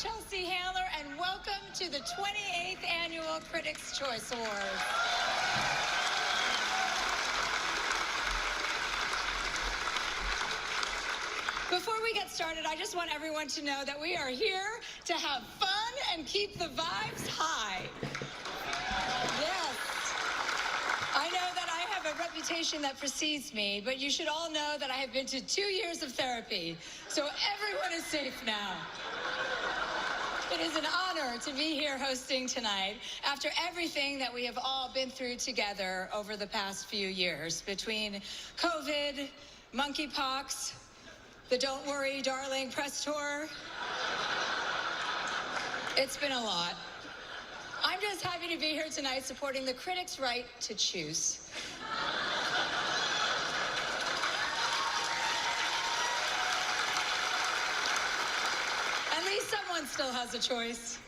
Chelsea Handler, and welcome to the 28th Annual Critics' Choice Awards. Before we get started, I just want everyone to know that we are here to have fun and keep the vibes high. Yes. I know that I have a reputation that precedes me, but you should all know that I have been to 2 years of therapy, so everyone is safe now. It is an honor to be here hosting tonight after everything that we have all been through together over the past few years, between COVID, monkeypox, the Don't Worry Darling press tour. It's been a lot. I'm just happy to be here tonight supporting the critics' right to choose. At least someone still has a choice.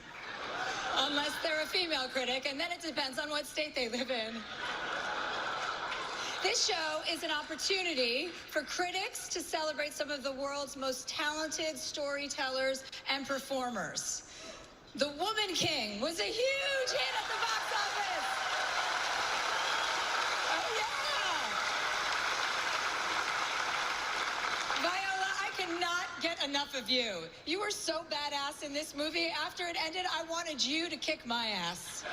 Unless they're a female critic, and then it depends on what state they live in. This show is an opportunity for critics to celebrate some of the world's most talented storytellers and performers. The Woman King was a huge hit at the box office. Oh, yeah. Viola, I cannot get enough of you. You were so badass in this movie. After it ended, I wanted you to kick my ass.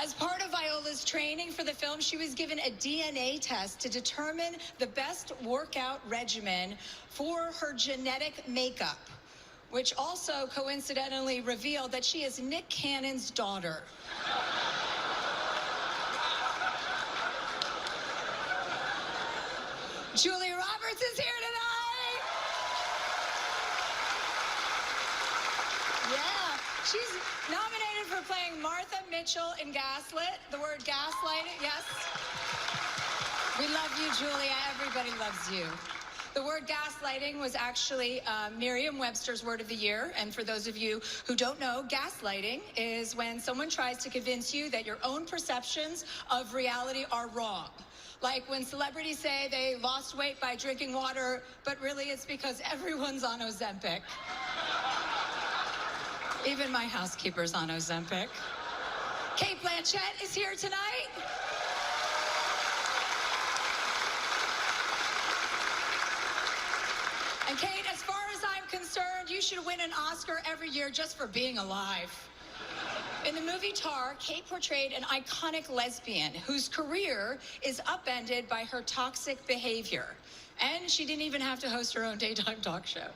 As part of Viola's training for the film, she was given a DNA test to determine the best workout regimen for her genetic makeup, which also coincidentally revealed that she is Nick Cannon's daughter. Julia Roberts is here tonight. Yeah, she's nominated for playing Martha Mitchell in Gaslit. The word gaslighting, yes. We love you, Julia. Everybody loves you. The word gaslighting was actually Merriam-Webster's word of the year. And for those of you who don't know, gaslighting is when someone tries to convince you that your own perceptions of reality are wrong. Like when celebrities say they lost weight by drinking water, but really it's because everyone's on Ozempic. Even my housekeeper's on Ozempic. Cate Blanchett is here tonight. And Kate, as far as I'm concerned, you should win an Oscar every year just for being alive. In the movie Tar, Kate portrayed an iconic lesbian whose career is upended by her toxic behavior. And she didn't even have to host her own daytime talk show.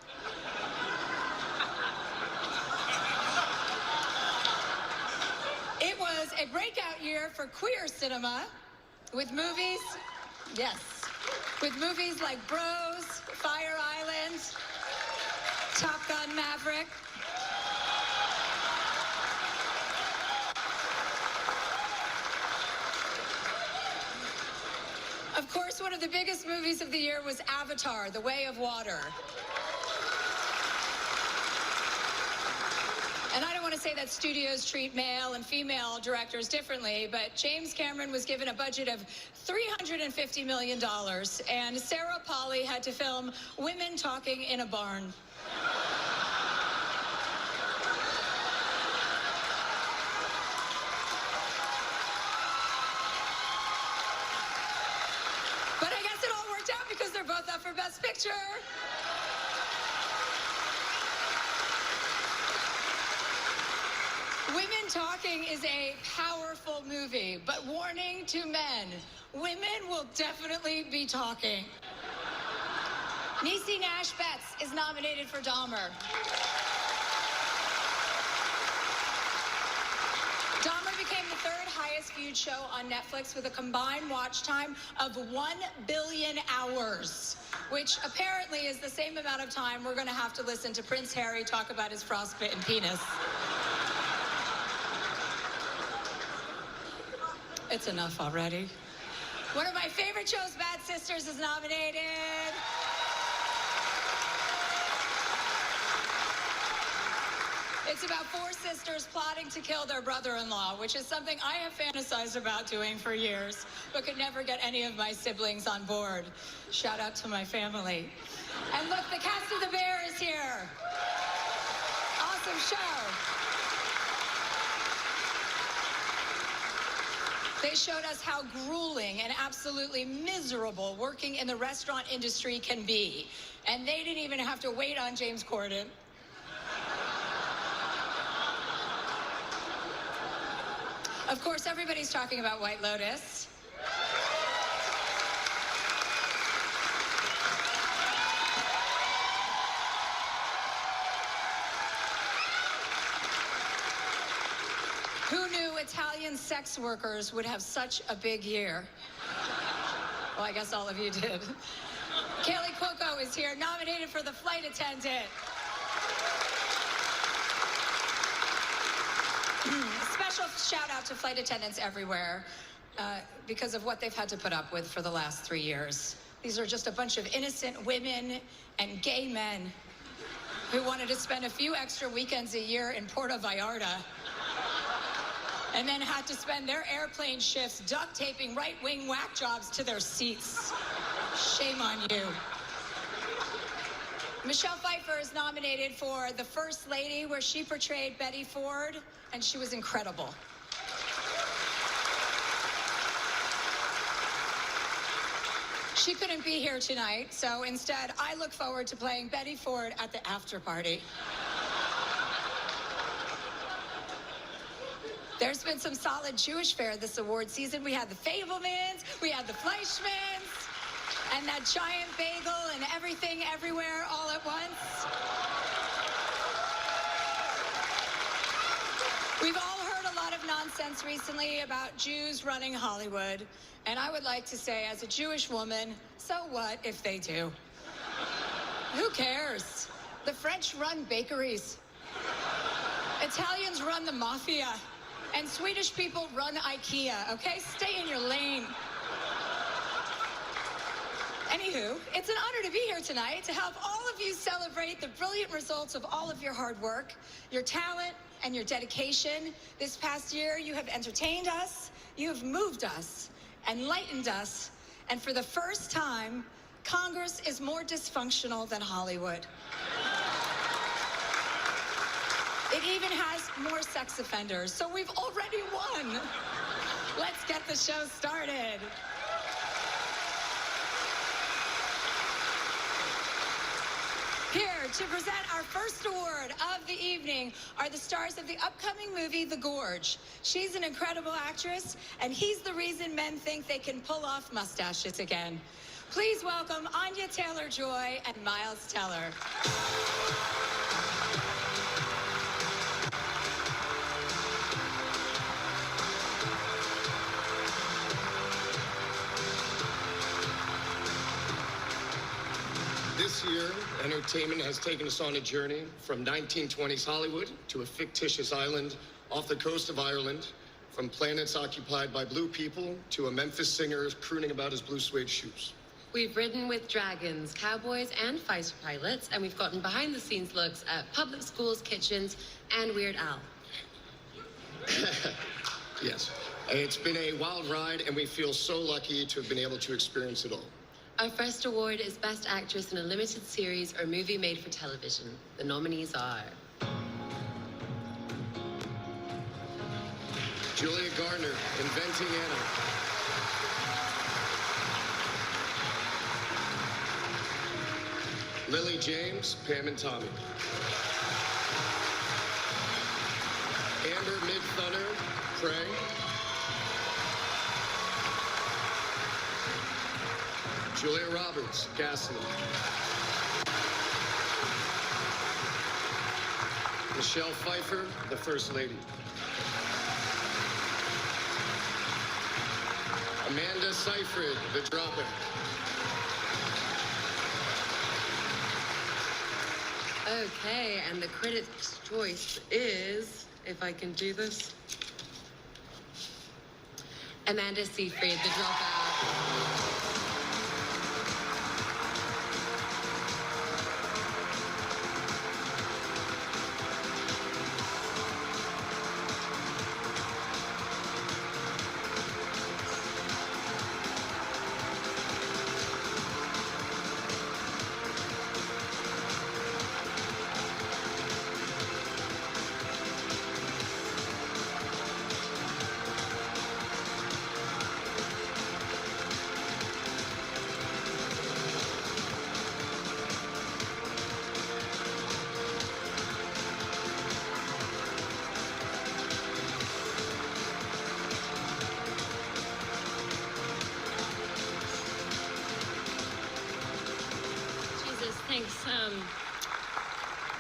It was a breakout year for queer cinema with movies, yes, with movies like Bros, Fire Island, Top Gun Maverick. Of course, one of the biggest movies of the year was Avatar, The Way of Water. And I don't want to say that studios treat male and female directors differently, but James Cameron was given a budget of $350 million, and Sarah Polley had to film women talking in a barn. But I guess it all worked out because they're both up for Best Picture. Women Talking is a powerful movie, but warning to men, women will definitely be talking. Niecy Nash-Betts is nominated for Dahmer. Dahmer became the third highest viewed show on Netflix with a combined watch time of 1 billion hours, which apparently is the same amount of time we're going to have to listen to Prince Harry talk about his frostbitten penis. It's enough already. One of my favorite shows, Bad Sisters, is nominated. It's about 4 sisters plotting to kill their brother-in-law, which is something I have fantasized about doing for years, but could never get any of my siblings on board. Shout out to my family. And look, the cast of The Bear is here. awesome show. They showed us how grueling and absolutely miserable working in the restaurant industry can be. And they didn't even have to wait on James Corden. Of course, everybody's talking about White Lotus. Who knew Italian sex workers would have such a big year? Well, I guess all of you did. Kaylee Cuoco is here, nominated for the flight attendant. Special shout out to flight attendants everywhere because of what they've had to put up with for the last 3 years. These are just a bunch of innocent women and gay men who wanted to spend a few extra weekends a year in Puerto Vallarta and then had to spend their airplane shifts duct taping right-wing whack jobs to their seats. Shame on you. Michelle Pfeiffer is nominated for The First Lady, where she portrayed Betty Ford, and she was incredible. She couldn't be here tonight, so instead, I look forward to playing Betty Ford at the after party. There's been some solid Jewish fare this award season. We had the Fabelmans, we had the Fleischmans, and that giant bagel and everything everywhere all at once. We've all heard a lot of nonsense recently about Jews running Hollywood. And I would like to say, as a Jewish woman, so what if they do? Who cares? The French run bakeries. Italians run the mafia. And Swedish people run IKEA, okay? Stay in your lane. Anywho, it's an honor to be here tonight to help all of you celebrate the brilliant results of all of your hard work, your talent, and your dedication. This past year, you have entertained us, you have moved us, enlightened us, and for the first time, Congress is more dysfunctional than Hollywood. It even has more sex offenders, so we've already won. Let's get the show started. Here to present our first award of the evening are the stars of the upcoming movie, The Gorge. She's an incredible actress, and he's the reason men think they can pull off mustaches again. Please welcome Anya Taylor-Joy and Miles Teller. This year, entertainment has taken us on a journey from 1920s Hollywood to a fictitious island off the coast of Ireland, from planets occupied by blue people to a Memphis singer crooning about his blue suede shoes. We've ridden with dragons, cowboys, and fighter pilots, and we've gotten behind-the-scenes looks at public schools, kitchens, and Weird Al. Yes, it's been a wild ride, and we feel so lucky to have been able to experience it all. Our first award is Best Actress in a Limited Series or Movie Made for Television. The nominees are Julia Garner, Inventing Anna. Lily James, Pam and Tommy. Amber Midthunder, Prey. Julia Roberts, Gaslit. Michelle Pfeiffer, The First Lady. Amanda Seyfried, The Dropout. okay, and the critics' choice is, if I can do this, Amanda Seyfried, The Dropout.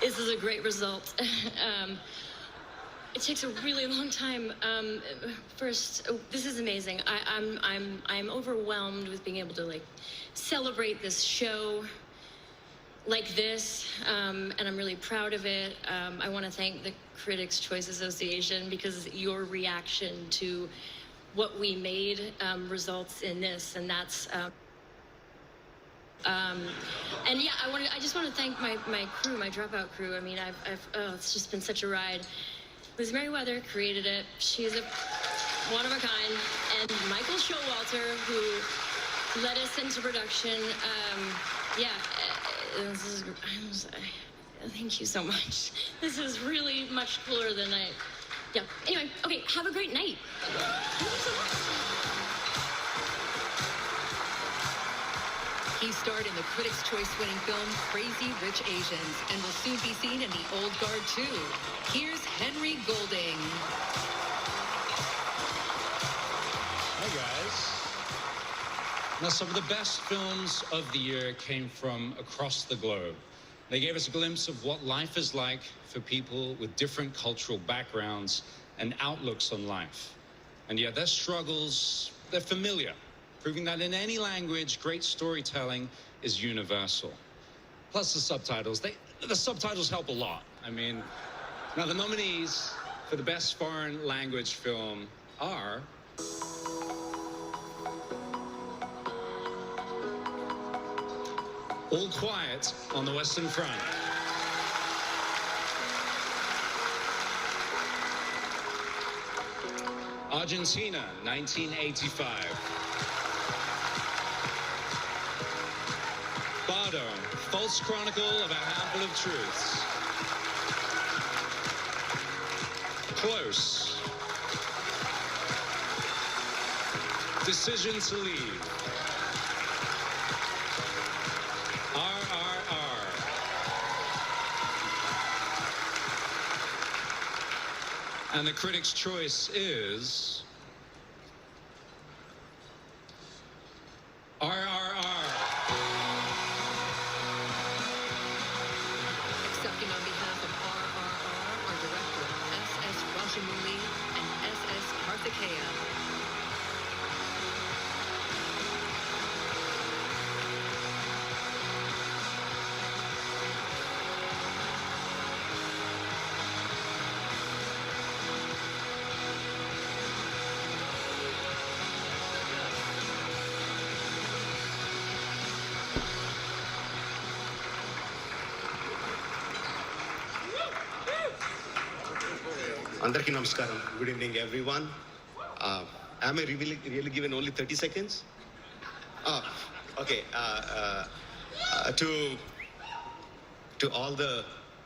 This is a great result. It takes a really long time. First, this is amazing. I'm overwhelmed with being able to like celebrate this show like this, and I'm really proud of it. I want to thank the Critics' Choice Association because your reaction to what we made results in this, and that's. And yeah, I just want to thank my crew, my Dropout crew. I mean, it's just been such a ride. Liz Merriweather created it. She's a one of a kind. And Michael Showalter, who led us into production. Thank you so much. This is really much cooler than yeah. Anyway, okay, have a great night. Thank you so much. He starred in the Critics' Choice-winning film Crazy Rich Asians and will soon be seen in The Old Guard too. Here's Henry Golding. Hey guys. Now, some of the best films of the year came from across the globe. They gave us a glimpse of what life is like for people with different cultural backgrounds and outlooks on life. And yet their struggles, they're familiar, proving that in any language, great storytelling is universal. Plus the subtitles, the subtitles help a lot. I mean, now the nominees for the best foreign language film are All Quiet on the Western Front, Argentina, 1985. Bardo, False Chronicle of a Handful of Truths. Close. Decision to Leave. RRR. And the Critics' Choice is RRR. Accepting on behalf of RRR are director S.S. Rajamouli and S.S. Karthikeya. Andarki namaskaram. Good evening, everyone. Am I really given only 30 seconds? Okay. To all the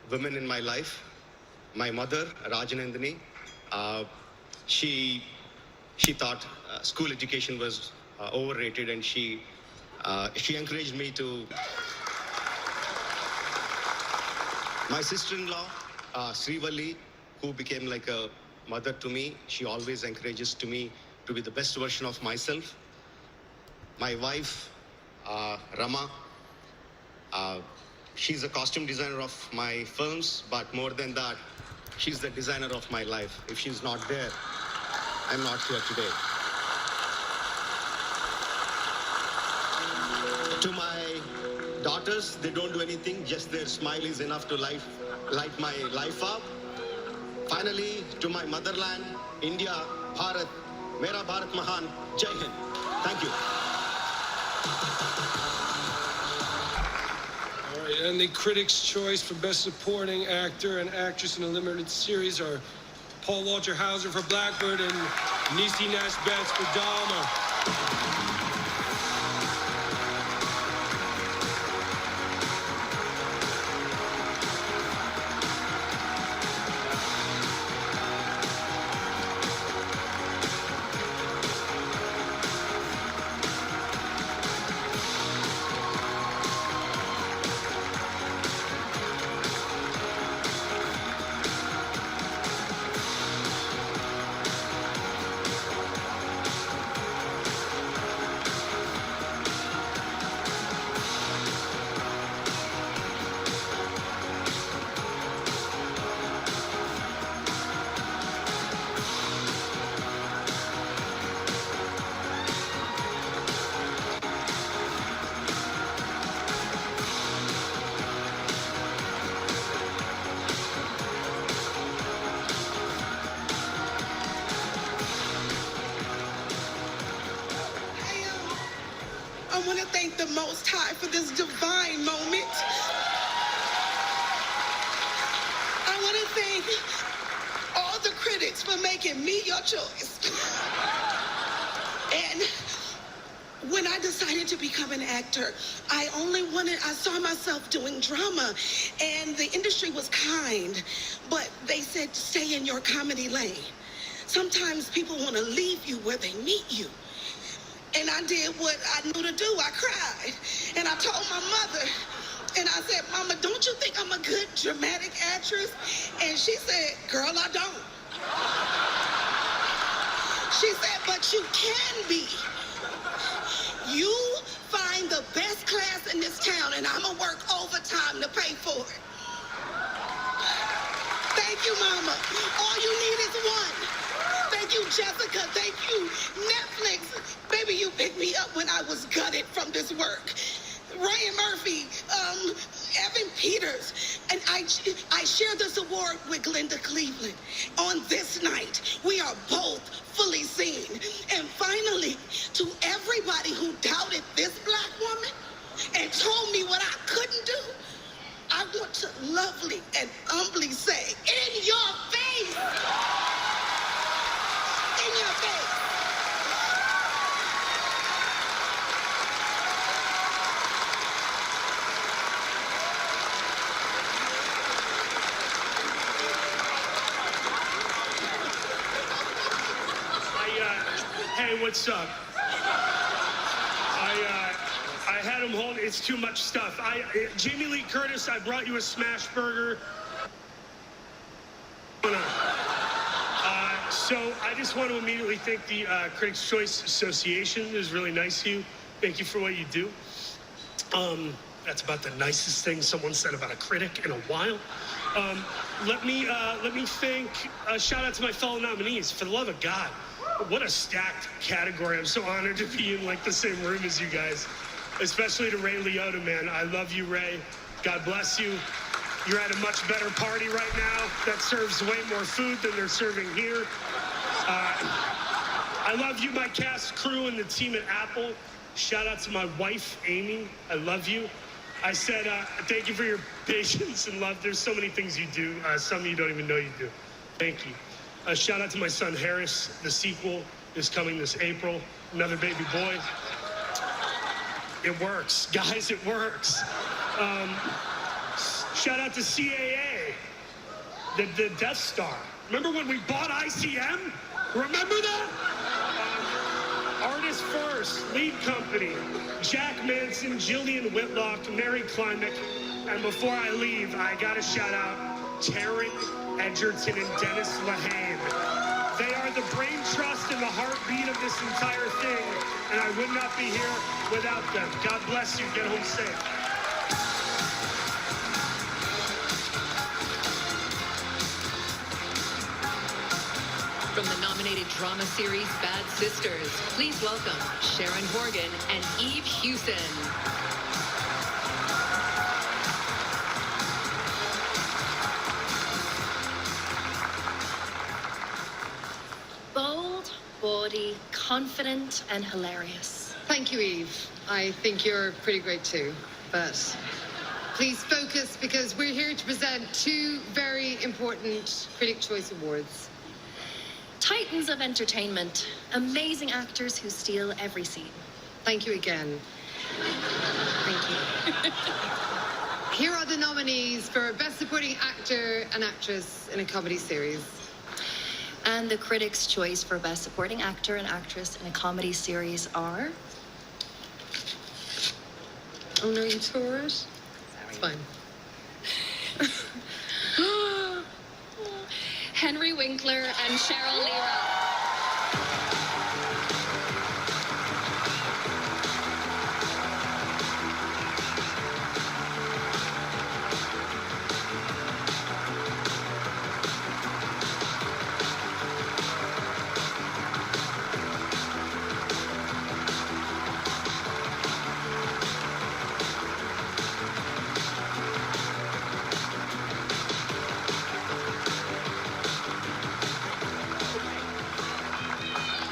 women in my life, my mother, Rajanandani, she thought school education was overrated, and she encouraged me to. My sister-in-law, Srivalli, who became like a mother to me. She always encourages to me to be the best version of myself. My wife, Rama, she's a costume designer of my films, but more than that, she's the designer of my life. If she's not there, I'm not here today. To my daughters, they don't do anything, just their smile is enough to light my life up. Finally, to my motherland, India, Bharat, Mera Bharat Mahan, Jai Hind. Thank you. All right, and the Critics' Choice for Best Supporting Actor and Actress in a Limited Series are Paul Walter Hauser for Blackbird and Niecy Nash-Betts for Dahmer. I want to thank the Most High for this divine moment. I want to thank all the critics for making me your choice. And when I decided to become an actor, I saw myself doing drama, and the industry was kind, but they said, stay in your comedy lane. Sometimes people want to leave you where they meet you. And I did what I knew to do. I cried. And I told my mother, and I said, Mama, don't you think I'm a good dramatic actress? And she said, girl, I don't. She said, but you can be. You find the best class in this town, and I'm gonna work overtime to pay for it. Thank you, Mama. All you need is one. Thank you, Jessica. Thank you, Netflix. Baby, you picked me up when I was gutted from this work. Ryan Murphy, Evan Peters, and I share this award with Glenda Cleveland. On this night, we are both fully seen. And finally, to everybody who doubted this Black woman and told me what I couldn't do, I want to lovely and humbly say, in your face! In your face! Hey, what's up? I had him hold. It's too much stuff. Jamie Lee Curtis, I brought you a smash burger. So I just want to immediately thank the Critics' Choice Association. It was really nice of you. Thank you for what you do. That's about the nicest thing someone said about a critic in a while. Let me thank, shout out to my fellow nominees. For the love of God, what a stacked category. I'm so honored to be in like the same room as you guys, especially to Ray Liotta, man. I love you, Ray. God bless you. You're at a much better party right now that serves way more food than they're serving here. I love you, my cast, crew, and the team at Apple. Shout out to my wife, Amy. I love you. I said, thank you for your patience and love. There's so many things you do. Some you don't even know you do. Thank you. Shout out to my son, Harris. The sequel is coming this April. Another baby boy. It works. Guys, it works. Shout out to CAA, the Death Star. Remember when we bought ICM? Remember that? Artist First, Lead Company, Jack Manson, Jillian Whitlock, Mary Klimek. And before I leave, I gotta shout out Taryn Edgerton and Dennis Lehane. They are the brain trust and the heartbeat of this entire thing, and I would not be here without them. God bless you. Get home safe. From the nominated drama series Bad Sisters, please welcome Sharon Horgan and Eve Hewson. Bold, bawdy, confident, and hilarious. Thank you, Eve. I think you're pretty great too, but please focus because we're here to present two very important Critic Choice Awards. Titans of entertainment, amazing actors who steal every scene. Thank you again. Thank you. Here are the nominees for Best Supporting Actor and Actress in a Comedy Series. And the Critics' Choice for Best Supporting Actor and Actress in a Comedy Series are... Oh no, you tore it? It's fine. Henry Winkler and Cheryl Lira.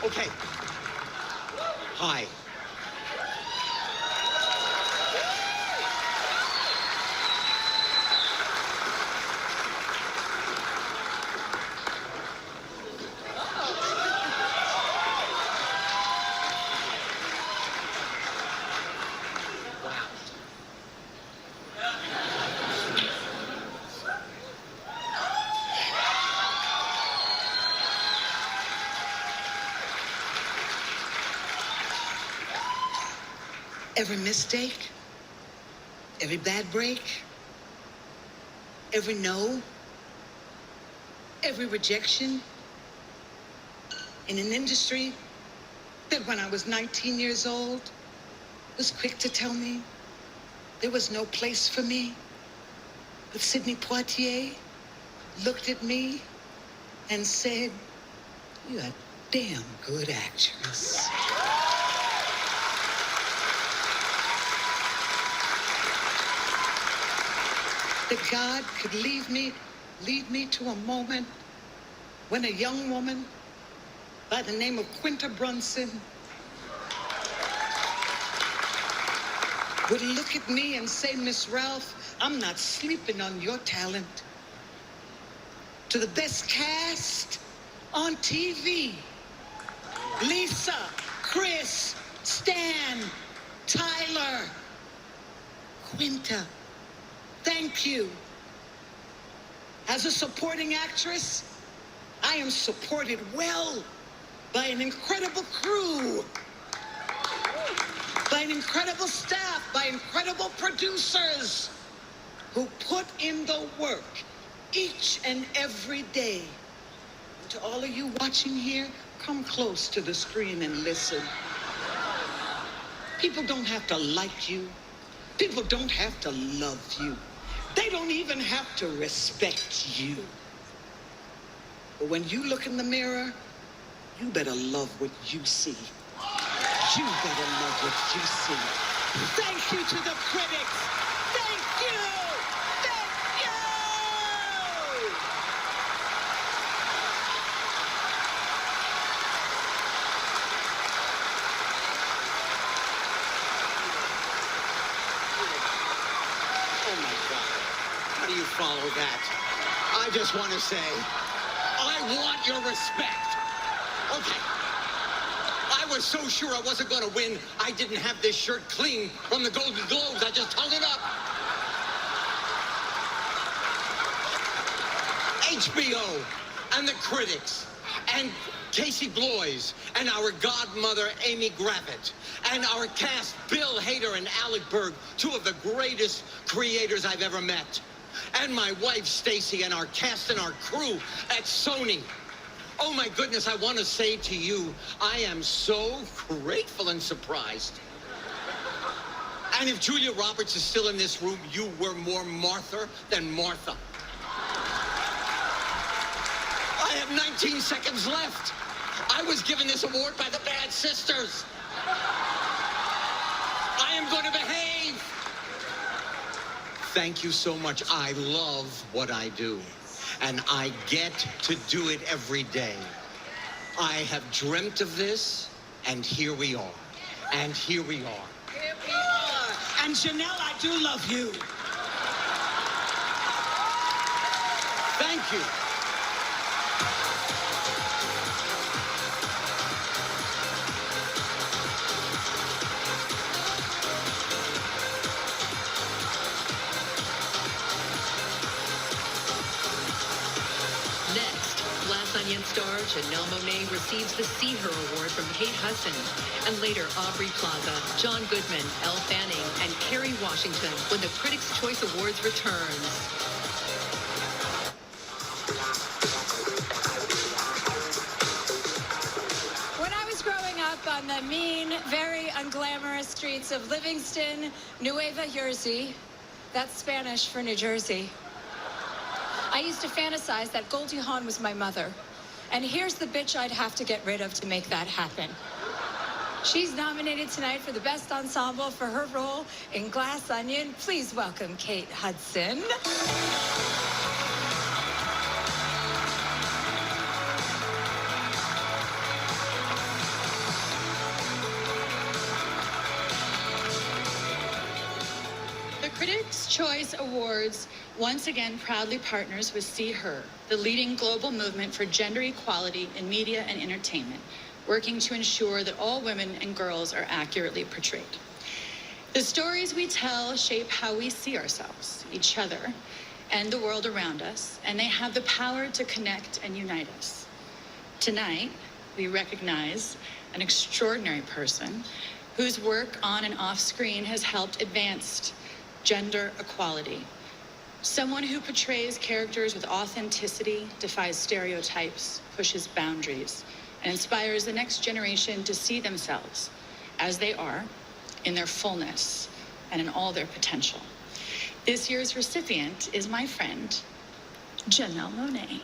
Okay. Hi. Every mistake, every bad break, every no, every rejection in an industry that when I was 19 years old was quick to tell me there was no place for me. But Sidney Poitier looked at me and said, "You're a damn good actress." That God could lead me to a moment when a young woman by the name of Quinta Brunson would look at me and say, "Miss Ralph, I'm not sleeping on your talent." To the best cast on TV, Lisa, Chris, Stan, Tyler, Quinta, thank you. As a supporting actress, I am supported well by an incredible crew, by an incredible staff, by incredible producers who put in the work each and every day. And to all of you watching here, come close to the screen and listen. People don't have to like you. People don't have to love you. They don't even have to respect you. But when you look in the mirror, you better love what you see. You better love what you see. Thank you to the critics. Thank you. Thank you. Oh my God. How do you follow that? I just want to say, I want your respect. Okay. I was so sure I wasn't going to win, I didn't have this shirt clean from the Golden Globes. I just hung it up. HBO and the critics and Casey Bloys and our godmother Amy Gravitt and our cast Bill Hader and Alec Berg, two of the greatest creators I've ever met, and my wife Stacy and our cast and our crew at Sony. Oh my goodness, I want to say to you, I am so grateful and surprised. And if Julia Roberts is still in this room, you were more Martha than Martha. I have 19 seconds left. I was given this award by the Bad Sisters. I am going to behave. Thank you so much. I love what I do. And I get to do it every day. I have dreamt of this, and here we are. And here we are. Here we are. And Janelle, I do love you. Thank you. Next, Glass Onion star Janelle Monáe receives the See Her Award from Kate Hudson. And later, Aubrey Plaza, John Goodman, Elle Fanning, and Kerry Washington when the Critics' Choice Awards returns. When I was growing up on the mean, very unglamorous streets of Livingston, Nueva Jersey, that's Spanish for New Jersey, I used to fantasize that Goldie Hawn was my mother. And here's the bitch I'd have to get rid of to make that happen. She's nominated tonight for the Best Ensemble for her role in Glass Onion. Please welcome Kate Hudson. The Critics' Choice Awards once again proudly partners with See Her, the leading global movement for gender equality in media and entertainment, working to ensure that all women and girls are accurately portrayed. The stories we tell shape how we see ourselves, each other, and the world around us, and they have the power to connect and unite us. Tonight, we recognize an extraordinary person whose work on and off screen has helped advance gender equality. Someone who portrays characters with authenticity, defies stereotypes, pushes boundaries, and inspires the next generation to see themselves as they are, in their fullness and in all their potential. This year's recipient is my friend, Janelle Monáe.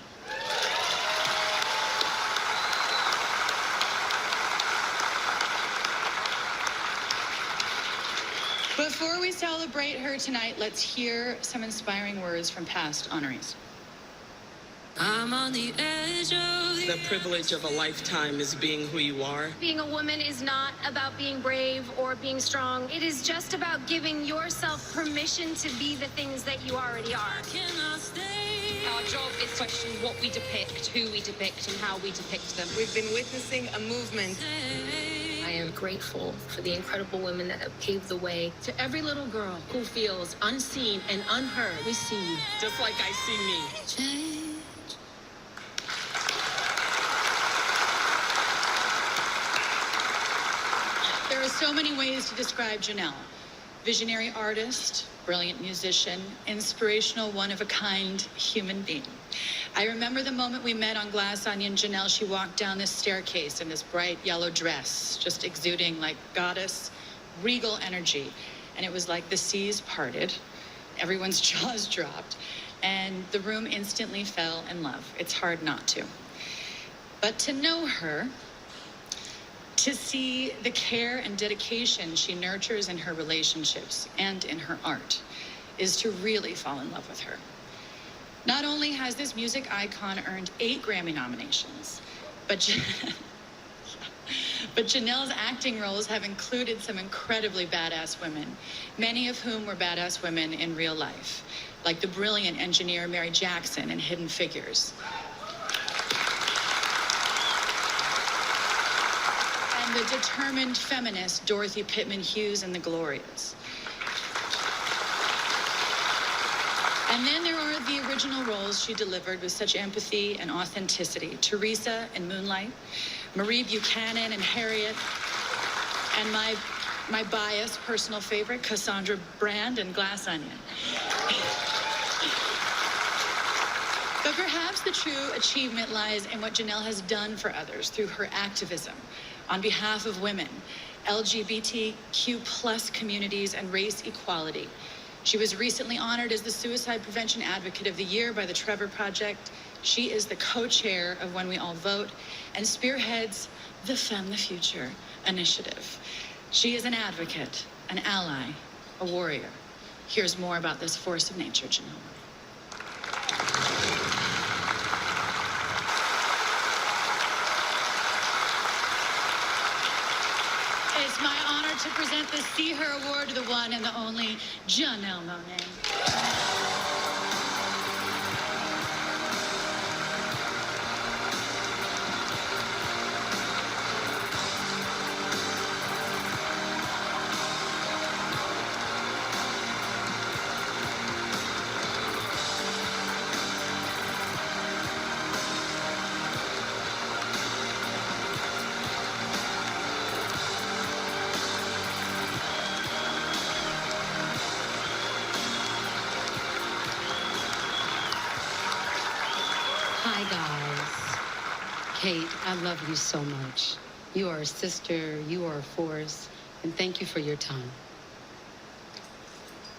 Before we celebrate her tonight, let's hear some inspiring words from past honorees. I'm on the edge of The privilege of a lifetime is being who you are. Being a woman is not about being brave or being strong. It is just about giving yourself permission to be the things that you already are. Our job is to question what we depict, who we depict, and how we depict them. We've been witnessing a movement. I am grateful for the incredible women that have paved the way. To every little girl who feels unseen and unheard, we see you. Just like I see me. There are so many ways to describe Janelle. Visionary artist, brilliant musician, inspirational, one-of-a-kind human being. I remember the moment we met on Glass Onion. Janelle, she walked down this staircase in this bright yellow dress, just exuding like goddess, regal energy. And it was like the seas parted, everyone's jaws dropped, and the room instantly fell in love. It's hard not to. But to know her, to see the care and dedication she nurtures in her relationships and in her art, is to really fall in love with her. Not only has this music icon earned 8 Grammy nominations, but Janelle's acting roles have included some incredibly badass women, many of whom were badass women in real life, like the brilliant engineer Mary Jackson in Hidden Figures. And the determined feminist Dorothy Pittman Hughes in The Glorias. And then there are the original roles she delivered with such empathy and authenticity. Teresa in Moonlight, Marie Buchanan in Harriet, and my biased personal favorite, Cassandra Brand in Glass Onion. But perhaps the true achievement lies in what Janelle has done for others through her activism on behalf of women, LGBTQ+ communities, and race equality. She was recently honored as the Suicide Prevention Advocate of the Year by the Trevor Project. She is the co-chair of When We All Vote and spearheads the Femme the Future initiative. She is an advocate, an ally, a warrior. Here's more about this force of nature, Janelle. It's my honor to present the See Her Award to the one and the only Janelle Monáe. Hi, guys. Kate, I love you so much. You are a sister, you are a force, and thank you for your time.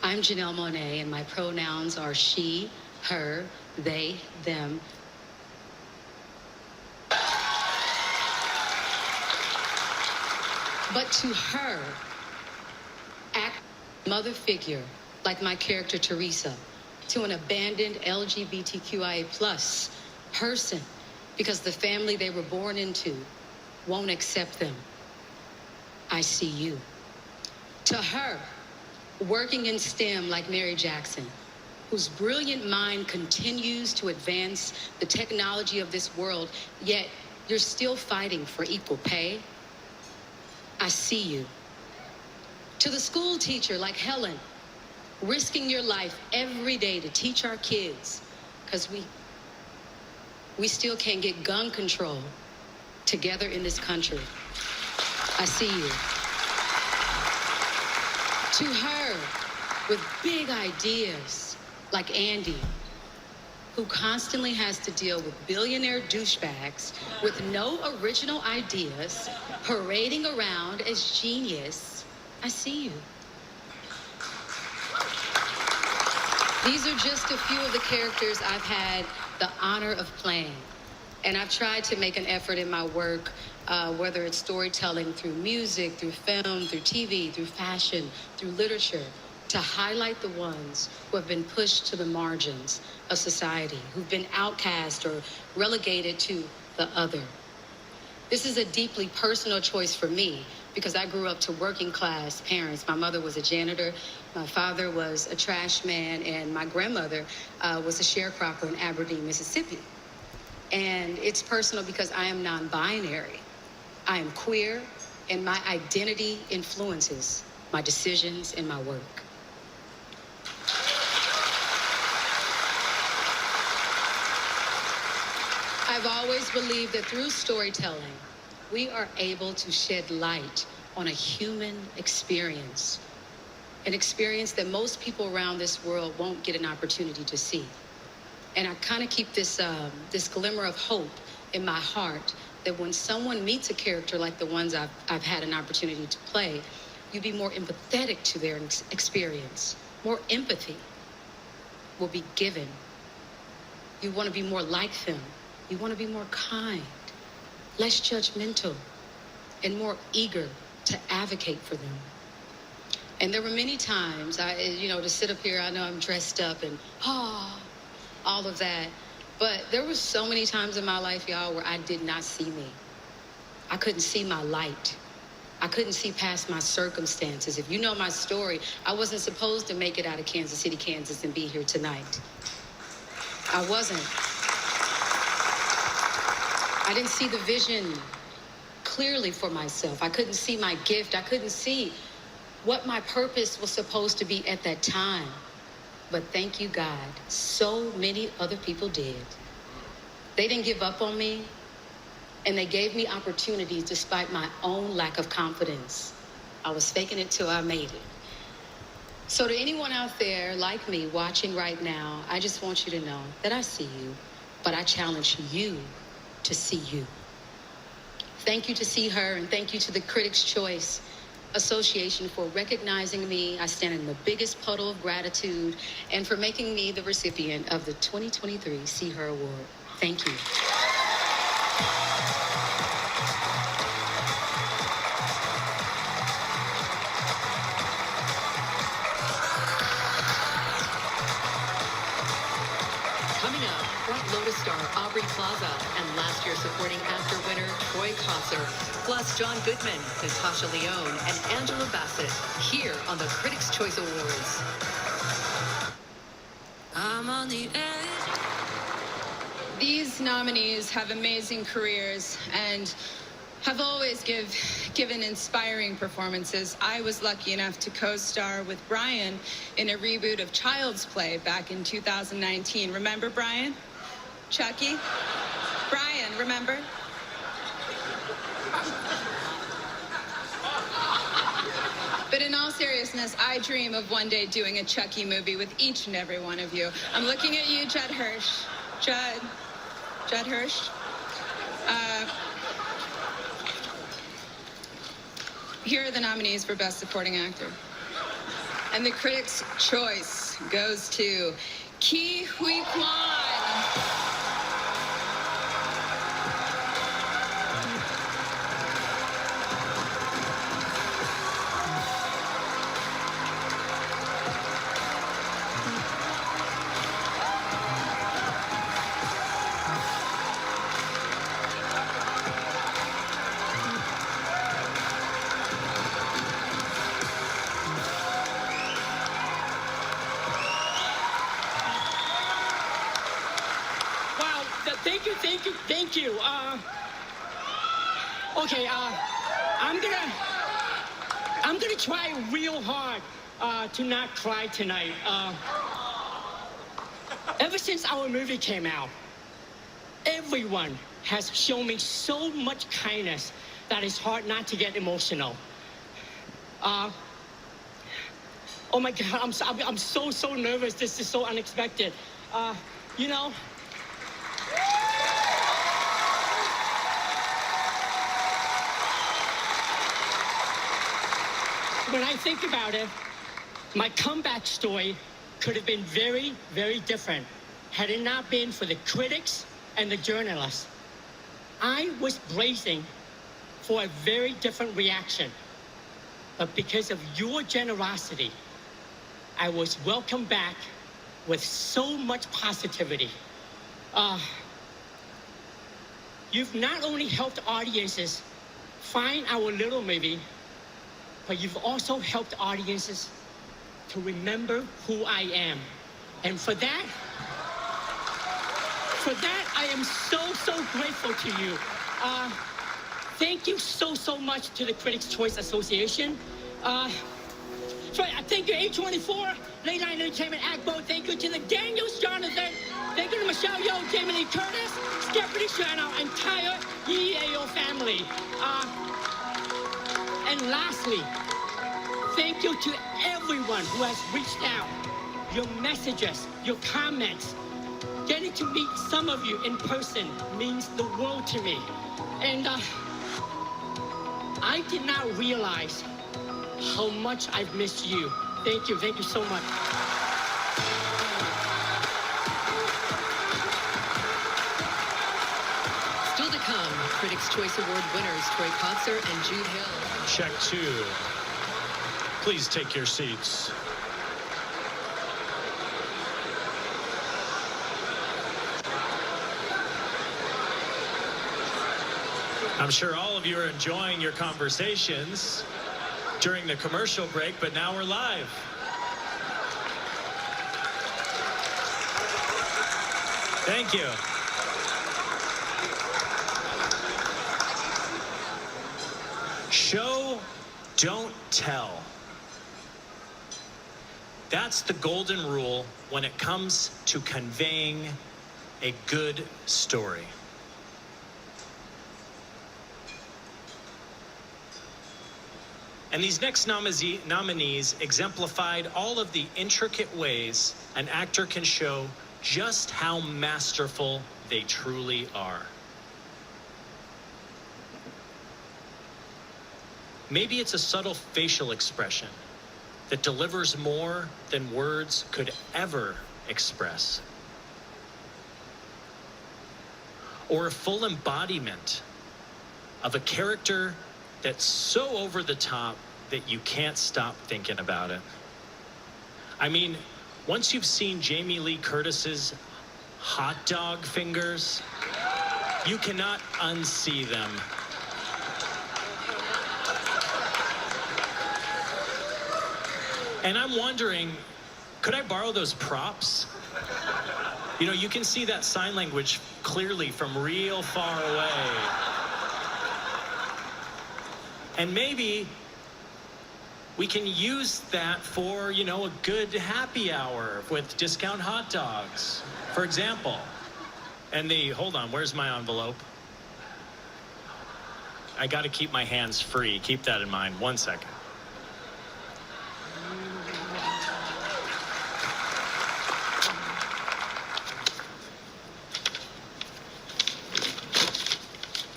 I'm Janelle Monáe, and my pronouns are she, her, they, them. But to her, act mother figure, like my character Teresa, to an abandoned LGBTQIA+ person because the family they were born into won't accept them. I see you. To her, working in STEM like Mary Jackson, whose brilliant mind continues to advance the technology of this world, yet you're still fighting for equal pay. I see you. To the school teacher like Helen, risking your life every day to teach our kids, because we still can't get gun control together in this country. I see you. To her, with big ideas, like Andy, who constantly has to deal with billionaire douchebags with no original ideas, parading around as genius, I see you. These are just a few of the characters I've had the honor of playing. And I've tried to make an effort in my work, whether it's storytelling through music, through film, through TV, through fashion, through literature, to highlight the ones who have been pushed to the margins of society, who've been outcast or relegated to the other. This is a deeply personal choice for me because I grew up to working class parents. My mother was a janitor, my father was a trash man, and my grandmother was a sharecropper in Aberdeen, Mississippi. And it's personal because I am non-binary. I am queer, and my identity influences my decisions and my work. I've always believed that through storytelling, we are able to shed light on a human experience, an experience that most people around this world won't get an opportunity to see. And I kind of keep this glimmer of hope in my heart that when someone meets a character like the ones I've had an opportunity to play, you'd be more empathetic to their experience. More empathy will be given. You want to be more like them. You want to be more kind, less judgmental, and more eager to advocate for them. And there were many times, to sit up here, I know I'm dressed up and, all of that. But there were so many times in my life, y'all, where I did not see me. I couldn't see my light. I couldn't see past my circumstances. If you know my story, I wasn't supposed to make it out of Kansas City, Kansas, and be here tonight. I wasn't. I didn't see the vision clearly for myself. I couldn't see my gift. I couldn't see what my purpose was supposed to be at that time. But thank you, God, so many other people did. They didn't give up on me, and they gave me opportunities despite my own lack of confidence. I was faking it till I made it. So to anyone out there like me watching right now, I just want you to know that I see you, but I challenge you to see you. Thank you to See Her, and thank you to the Critics' Choice Association for recognizing me. I stand in the biggest puddle of gratitude, and for making me the recipient of the 2023 See Her Award. Thank you. Coming up, White Lotus star Aubrey Plaza and last year's supporting actor winner Troy Kosser, plus John Goodman, Natasha Lyonne, and Angela Bassett, here on the Critics' Choice Awards. I'm on the edge. These nominees have amazing careers and have always given inspiring performances. I was lucky enough to co-star with Brian in a reboot of Child's Play back in 2019. Remember Brian? Chucky? Brian, remember? But in all seriousness, I dream of one day doing a Chucky movie with each and every one of you. I'm looking at you, Judd Hirsch. Judd Hirsch. Here are the nominees for Best Supporting Actor. And the Critics' Choice goes to Ke Huy Quan. Thank you. Okay, I'm gonna try real hard to not cry tonight. Ever since our movie came out, everyone has shown me so much kindness that it's hard not to get emotional. Oh my God, I'm so nervous. This is so unexpected. You know, when I think about it, my comeback story could have been very, very different had it not been for the critics and the journalists. I was bracing for a very different reaction, but because of your generosity, I was welcomed back with so much positivity. You've not only helped audiences find our little movie, but you've also helped audiences to remember who I am. And for that, I am so grateful to you. Thank you so much to the Critics' Choice Association. Thank you, A24, Late Night Entertainment, ACBO. Thank you to the Daniels, Jonathan. Thank you to Michelle Yeoh, Jamie Lee Curtis, Stephanie Shen, and our entire EAO family. And lastly, thank you to everyone who has reached out. Your messages, your comments. Getting to meet some of you in person means the world to me. And I did not realize how much I've missed you. Thank you so much. Still to come, Critics' Choice Award winners Troy Kotsur and Jude Hill. Check 2. Please take your seats. I'm sure all of you are enjoying your conversations during the commercial break, but now we're live. Thank you. Show, don't tell. That's the golden rule when it comes to conveying a good story. And these next nominees exemplified all of the intricate ways an actor can show just how masterful they truly are. Maybe it's a subtle facial expression that delivers more than words could ever express. Or a full embodiment of a character that's so over the top that you can't stop thinking about it. I mean, once you've seen Jamie Lee Curtis's hot dog fingers, you cannot unsee them. And I'm wondering, could I borrow those props? You know, you can see that sign language clearly from real far away. And maybe we can use that for, you know, a good happy hour with discount hot dogs, for example. And hold on, where's my envelope? I got to keep my hands free. Keep that in mind. 1 second.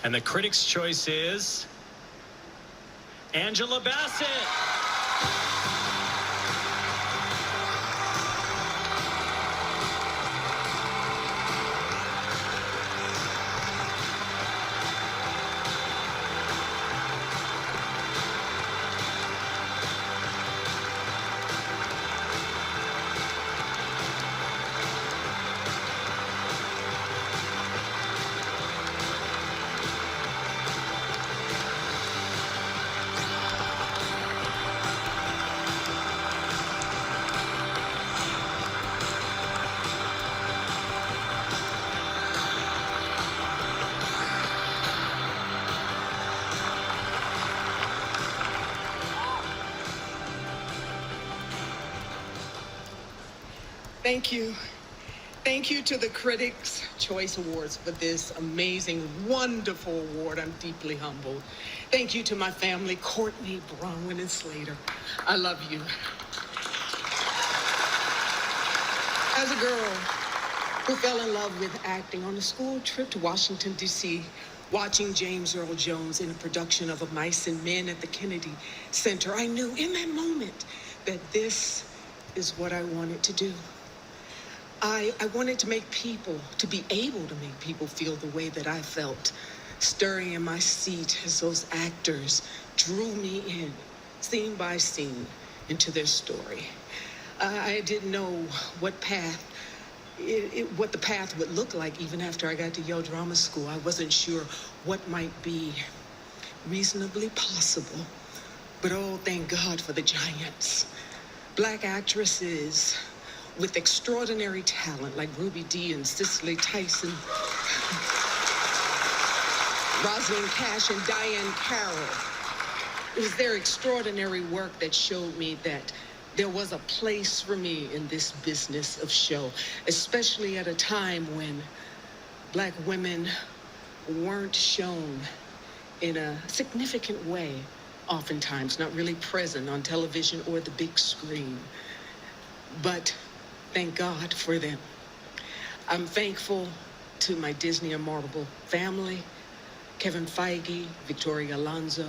And the Critics' Choice is Angela Bassett. Thank you. Thank you to the Critics' Choice Awards for this amazing, wonderful award. I'm deeply humbled. Thank you to my family, Courtney, Bronwyn, and Slater. I love you. As a girl who fell in love with acting on a school trip to Washington, D.C., watching James Earl Jones in a production of Of Mice and Men at the Kennedy Center, I knew in that moment that this is what I wanted to do. I wanted to make people, to be able to make people feel the way that I felt, stirring in my seat as those actors drew me in, scene by scene, into their story. I didn't know what what the path would look like even after I got to Yale Drama School. I wasn't sure what might be reasonably possible. But oh, thank God for the giants. Black actresses with extraordinary talent like Ruby Dee and Cicely Tyson, Rosalind Cash and Diane Carroll. It was their extraordinary work that showed me that there was a place for me in this business of show, especially at a time when Black women weren't shown in a significant way, oftentimes not really present on television or the big screen. But thank God for them. I'm thankful to my Disney and Marvel family, Kevin Feige, Victoria Alonso,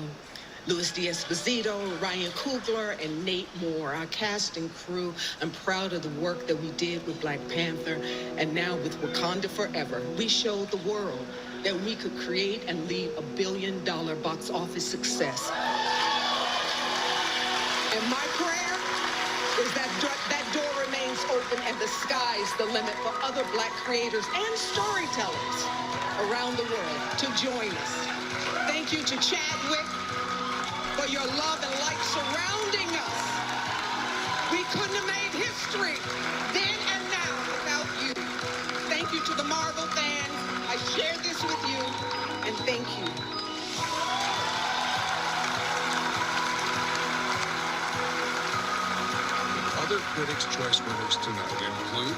Louis D'Esposito, Ryan Coogler, and Nate Moore, our cast and crew. I'm proud of the work that we did with Black Panther, and now with Wakanda Forever. We showed the world that we could create and lead a billion-dollar box office success. And my prayer is that that door remains open and the sky's the limit for other Black creators and storytellers around the world to join us. Thank you to Chadwick for your love and light surrounding us. We couldn't have made history then and now without you. Thank you to the Marvel fans. I share this with you, and thank you. Other Critics' Choice winners tonight include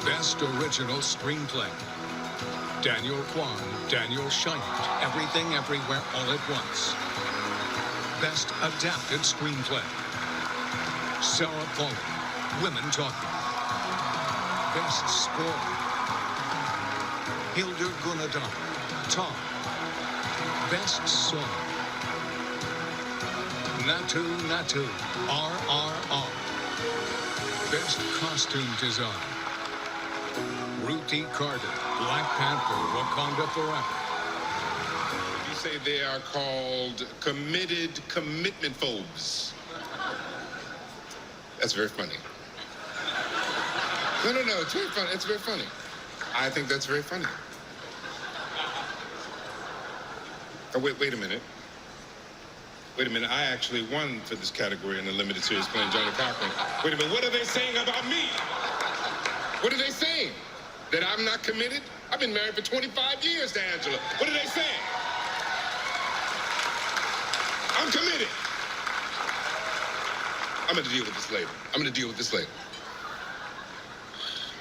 Best Original Screenplay, Daniel Kwan, Daniel Scheinert, Everything Everywhere All at Once. Best Adapted Screenplay, Sarah Polley, Women Talking. Best Score, Hildur Gunnadal, Tom. Best Song, Natu Natu, RRR. Best Costume Design, Ruthie Carter, Black Panther, Wakanda Forever. You say they are called committed commitment phobes. That's very funny. No, it's very funny. It's very funny. I think that's very funny. Oh, wait a minute. Wait a minute, I actually won for this category in the limited series playing Johnny Cochran. Wait a minute, what are they saying about me? What are they saying? That I'm not committed? I've been married for 25 years to Angela. What are they saying? I'm committed. I'm gonna deal with this later.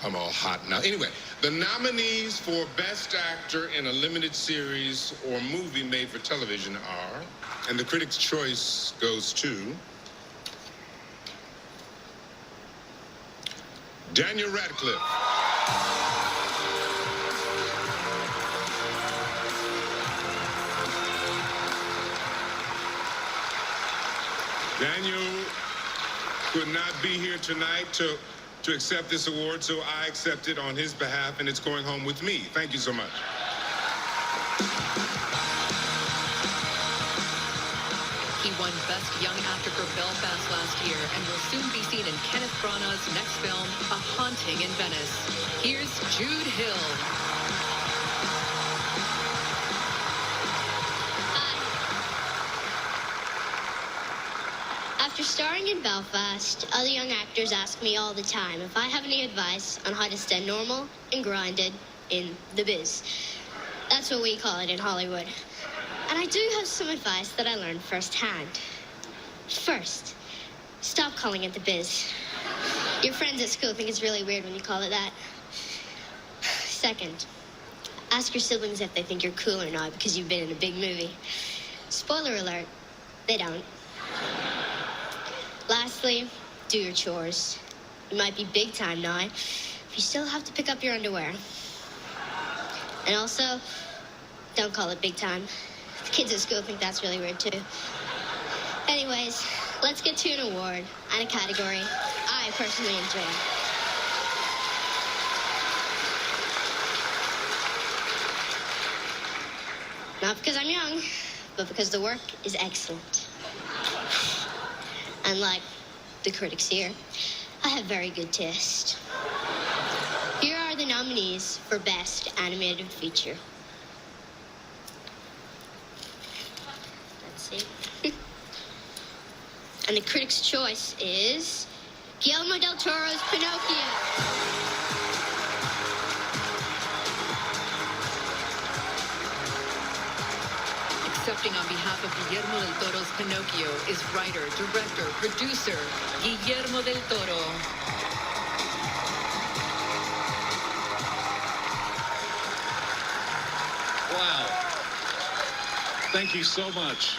I'm all hot now. Anyway, the nominees for Best Actor in a Limited Series or Movie Made for Television are, and the Critics' Choice goes to Daniel Radcliffe. Daniel could not be here tonight to accept this award, so I accept it on his behalf, and it's going home with me. Thank you so much. He won Best Young Actor for Belfast last year and will soon be seen in Kenneth Branagh's next film, A Haunting in Venice. Here's Jude Hill. After starring in Belfast, other young actors ask me all the time if I have any advice on how to stay normal and grinded in the biz. That's what we call it in Hollywood. And I do have some advice that I learned firsthand. First, stop calling it the biz. Your friends at school think it's really weird when you call it that. Second, ask your siblings if they think you're cool or not because you've been in a big movie. Spoiler alert, they don't. Lastly, do your chores. You might be big time now, but you still have to pick up your underwear. And also, don't call it big time. The kids at school think that's really weird, too. Anyways, let's get to an award and a category I personally enjoy. Not because I'm young, but because the work is excellent. Unlike the critics here, I have very good taste. Here are the nominees for Best Animated Feature. Let's see. And the critics' choice is Guillermo del Toro's Pinocchio. Accepting on behalf of Guillermo del Toro's Pinocchio is writer, director, producer, Guillermo del Toro. Wow. Thank you so much.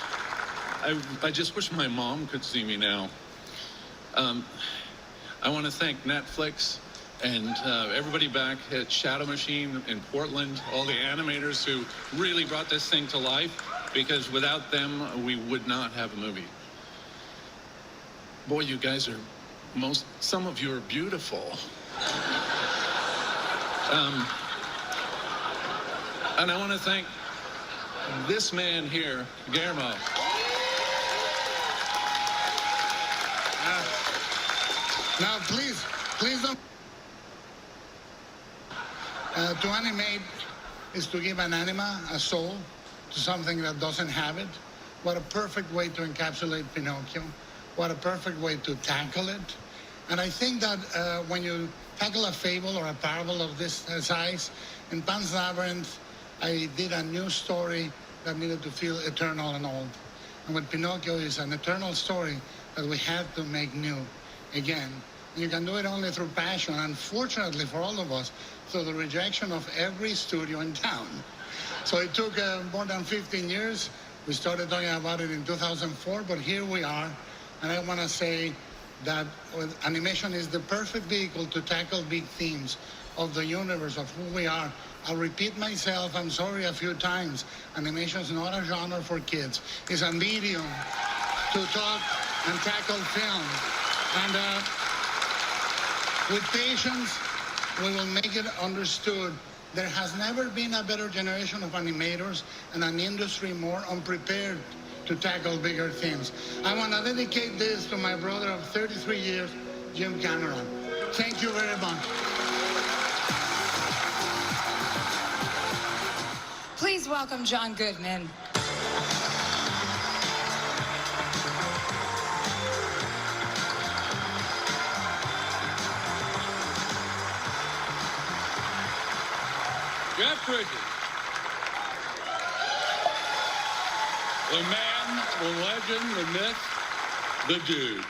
I just wish my mom could see me now. I want to thank Netflix and everybody back at Shadow Machine in Portland, all the animators who really brought this thing to life, because without them, we would not have a movie. Boy, you guys are some of you are beautiful. And I want to thank this man here, Guillermo. Now, please don't. To animate is to give an anima, a soul, to something that doesn't have it. What a perfect way to encapsulate Pinocchio. What a perfect way to tackle it. And I think that when you tackle a fable or a parable of this size, in Pan's Labyrinth, I did a new story that needed to feel eternal and old. And with Pinocchio is an eternal story that we had to make new again. And you can do it only through passion, unfortunately for all of us, through the rejection of every studio in town. So it took more than 15 years. We started talking about it in 2004, but here we are. And I want to say that animation is the perfect vehicle to tackle big themes of the universe, of who we are. I'll repeat myself, I'm sorry, a few times. Animation is not a genre for kids. It's a medium to talk and tackle film. And with patience, we will make it understood. There has never been a better generation of animators and an industry more unprepared to tackle bigger themes. I want to dedicate this to my brother of 33 years, Jim Cameron. Thank you very much. Please welcome John Goodman. Jeff Bridges. The man, the legend, the myth, the dude.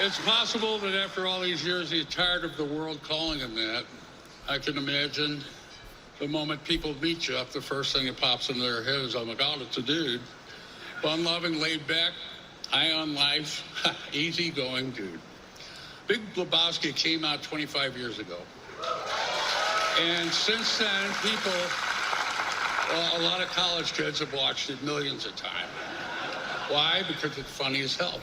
It's possible that after all these years, he's tired of the world calling him that. I can imagine the moment people meet you up, the first thing that pops into their head is, oh my God, it's a dude. Fun-loving, laid-back, high on life, easy-going dude. Big Lebowski came out 25 years ago. And since then, a lot of college kids have watched it millions of times. Why? Because it's funny as hell.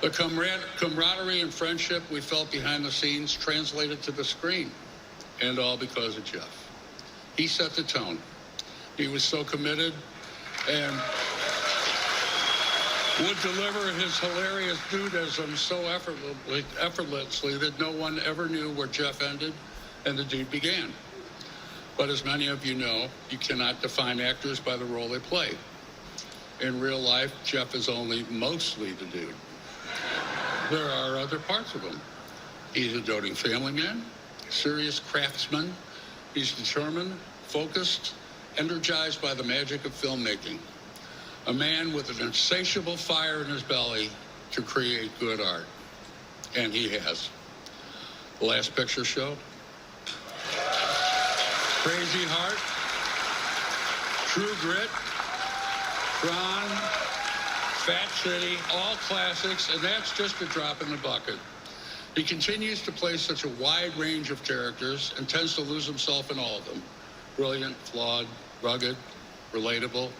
The camaraderie and friendship we felt behind the scenes translated to the screen. And all because of Jeff. He set the tone. He was so committed and would deliver his hilarious dudism so effortlessly that no one ever knew where Jeff ended and the dude began. But as many of you know, you cannot define actors by the role they play. In real life, Jeff is only mostly the dude. There are other parts of him. He's a doting family man, serious craftsman. He's determined, focused, energized by the magic of filmmaking. A man with an insatiable fire in his belly to create good art. And he has. The Last Picture Show, Crazy Heart, True Grit, Tron, Fat City, all classics, and that's just a drop in the bucket. He continues to play such a wide range of characters and tends to lose himself in all of them. Brilliant, flawed, rugged, relatable.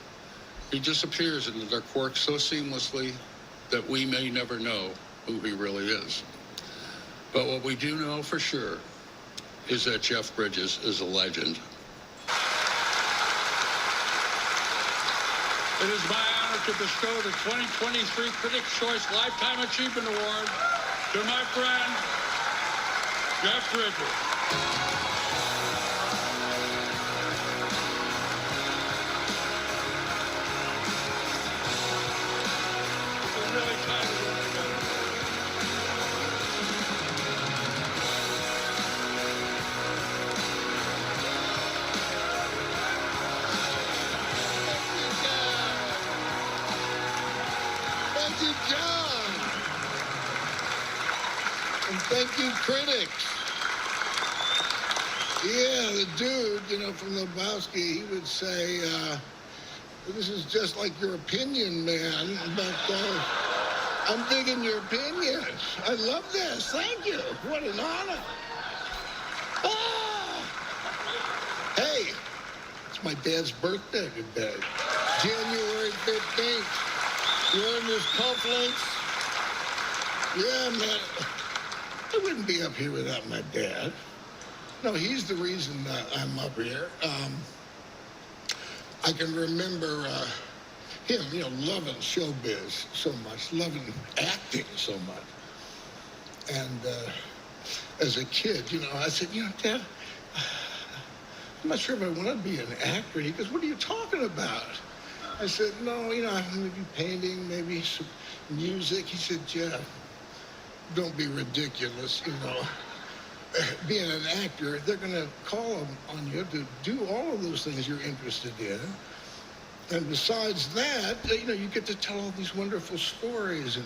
He disappears into their quirks so seamlessly that we may never know who he really is. But what we do know for sure is that Jeff Bridges is a legend. It is my honor to bestow the 2023 Critics' Choice Lifetime Achievement Award to my friend, Jeff Bridges. Thank you, John. And thank you, critics. Yeah, the dude, from Lebowski, he would say, this is just like your opinion, man, but I'm digging your opinion. I love this. Thank you. What an honor. Ah! Hey, it's my dad's birthday today, January 15th. Wearing his cufflinks. Yeah, man. I wouldn't be up here without my dad. No, he's the reason I'm up here. I can remember him, loving showbiz so much, loving acting so much. And as a kid, I said, Dad, I'm not sure if I want to be an actor. He goes, what are you talking about? I said, no, maybe painting, maybe some music. He said, Jeff, don't be ridiculous, Being an actor, they're going to call on you to do all of those things you're interested in. And besides that, you get to tell all these wonderful stories and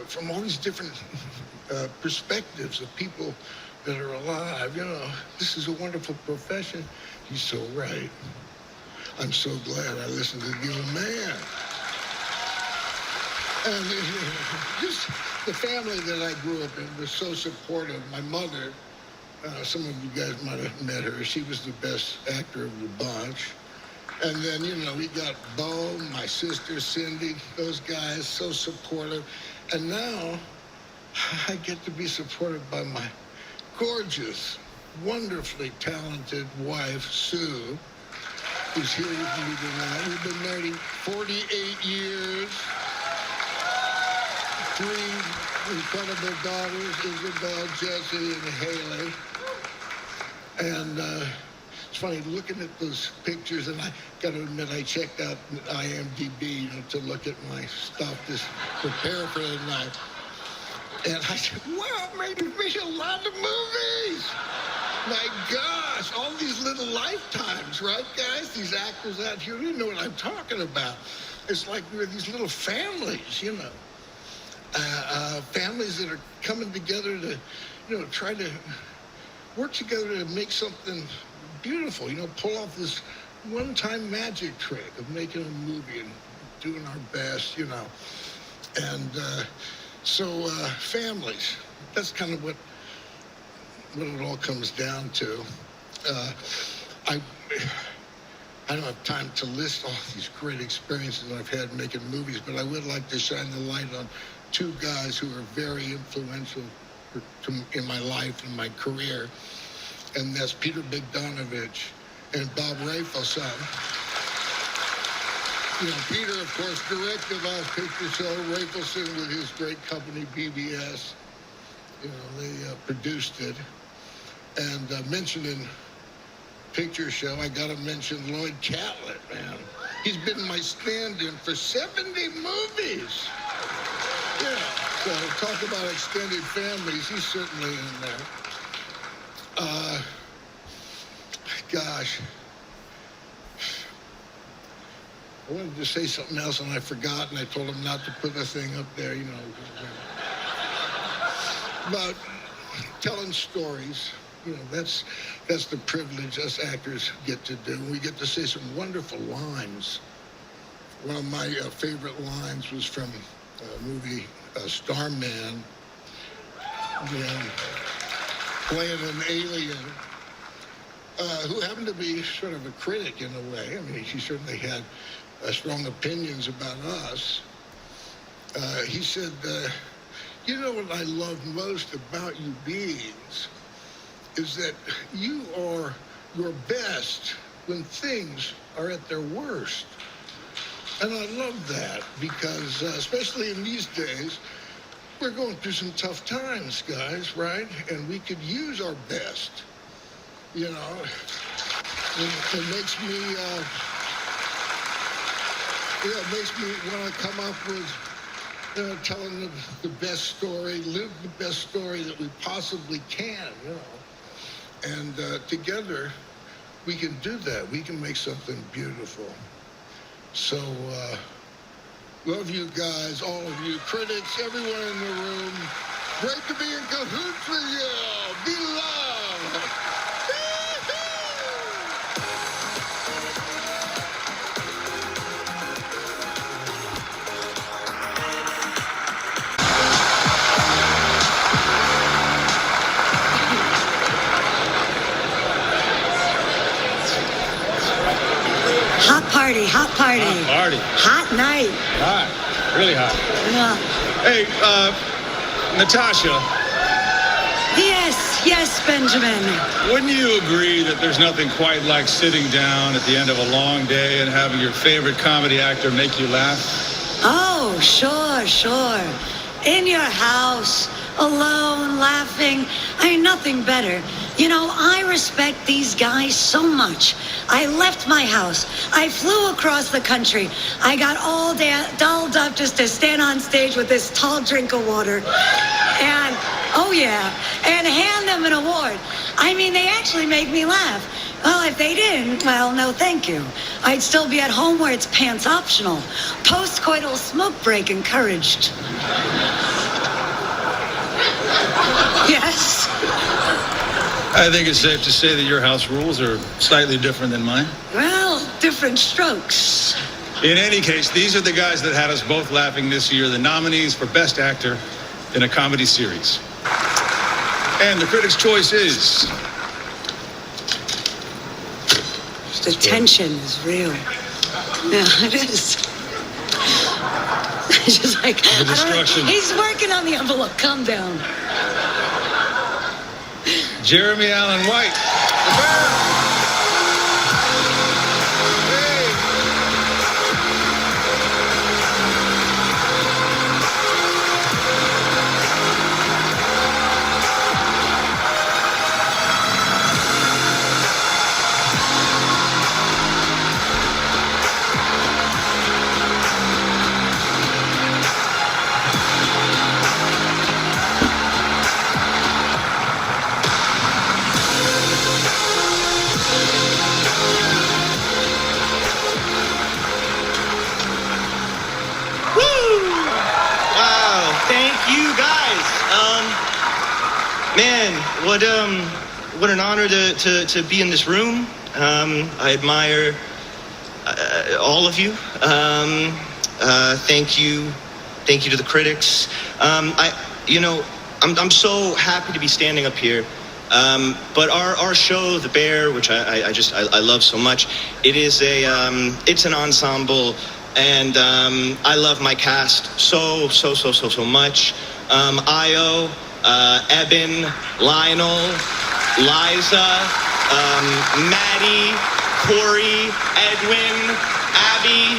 from all these different perspectives of people that are alive. This is a wonderful profession. He's so right. I'm so glad I listened to the old man. And just the family that I grew up in was so supportive. My mother, some of you guys might have met her. She was the best actor of the bunch. And then, we got Bo, my sister Cindy, those guys, so supportive. And now I get to be supported by my gorgeous, wonderfully talented wife, Sue, who's here with me tonight. We've been married 48 years. 3 incredible daughters, Isabel, Jessie, and Haley. And it's funny looking at those pictures, and I got to admit, I checked out IMDb to look at my stuff to prepare for the night. And I said, wow, maybe a lot of movies. My gosh, all these little lifetimes, right, guys? These actors out here, you know what I'm talking about. It's like we're these little families, families that are coming together to, try to work together to make something beautiful, pull off this one-time magic trick of making a movie and doing our best, And so families, that's kind of what it all comes down to. I don't have time to list all these great experiences I've had making movies, but I would like to shine the light on 2 guys who are very influential in my life and my career, and that's Peter Bogdanovich and Bob Rafelson. Peter, of course, directed Last Picture Show. Rafelson with his great company, BBS. They produced it. And mentioning Picture Show, I got to mention Lloyd Catlett, man. He's been my stand-in for 70 movies. Yeah, so talk about extended families. He's certainly in there. Gosh. I wanted to say something else, and I forgot, and I told him not to put the thing up there, About telling stories. That's the privilege us actors get to do. We get to say some wonderful lines. one of my favorite lines was from a movie, Starman, playing an alien who happened to be sort of a critic in a way. I mean, he certainly had strong opinions about us. He said, you know what I love most about you beings is that you are your best when things are at their worst. And I love that because, especially in these days, we're going through some tough times, guys, right? And we could use our best, you know. It makes me, it makes me want to come up with telling the best story, live the best story that we possibly can, you know. And together, we can do that. We can make something beautiful. So, love you guys, all of you, critics, everyone in the room. Great to be in cahoots with you. Be loved. Hot party, hot party. Hot party. Hot night. Hot. Really hot. Yeah. Hey, Natasha. Yes, Benjamin. Wouldn't you agree that there's nothing quite like sitting down at the end of a long day and having your favorite comedy actor make you laugh? Oh, sure. In your house, alone, laughing. I mean, nothing better. You know, I respect these guys so much. I left my house. I flew across the country. I got all dolled up just to stand on stage with this tall drink of water. And, oh yeah, and hand them an award. I mean, they actually make me laugh. Well, if they didn't, well, no thank you. I'd still be at home where it's pants optional. Post-coital smoke break encouraged. Yes? I think it's safe to say that your house rules are slightly different than mine. Well, different strokes. In any case, these are the guys that had us both laughing this year, the nominees for Best Actor in a Comedy Series. And the Critics' Choice is... The tension is real. Yeah, it is. It's just like, The destruction. I don't know. He's working on the envelope. Calm down. Jeremy Allen White. Man, what an honor to be in this room. I admire all of you. Thank you to the critics. I'm so happy to be standing up here. But our show, The Bear, which I love so much, it's an ensemble, and I love my cast so much. Io, Eben, Lionel, Liza, Maddie, Corey, Edwin, Abby,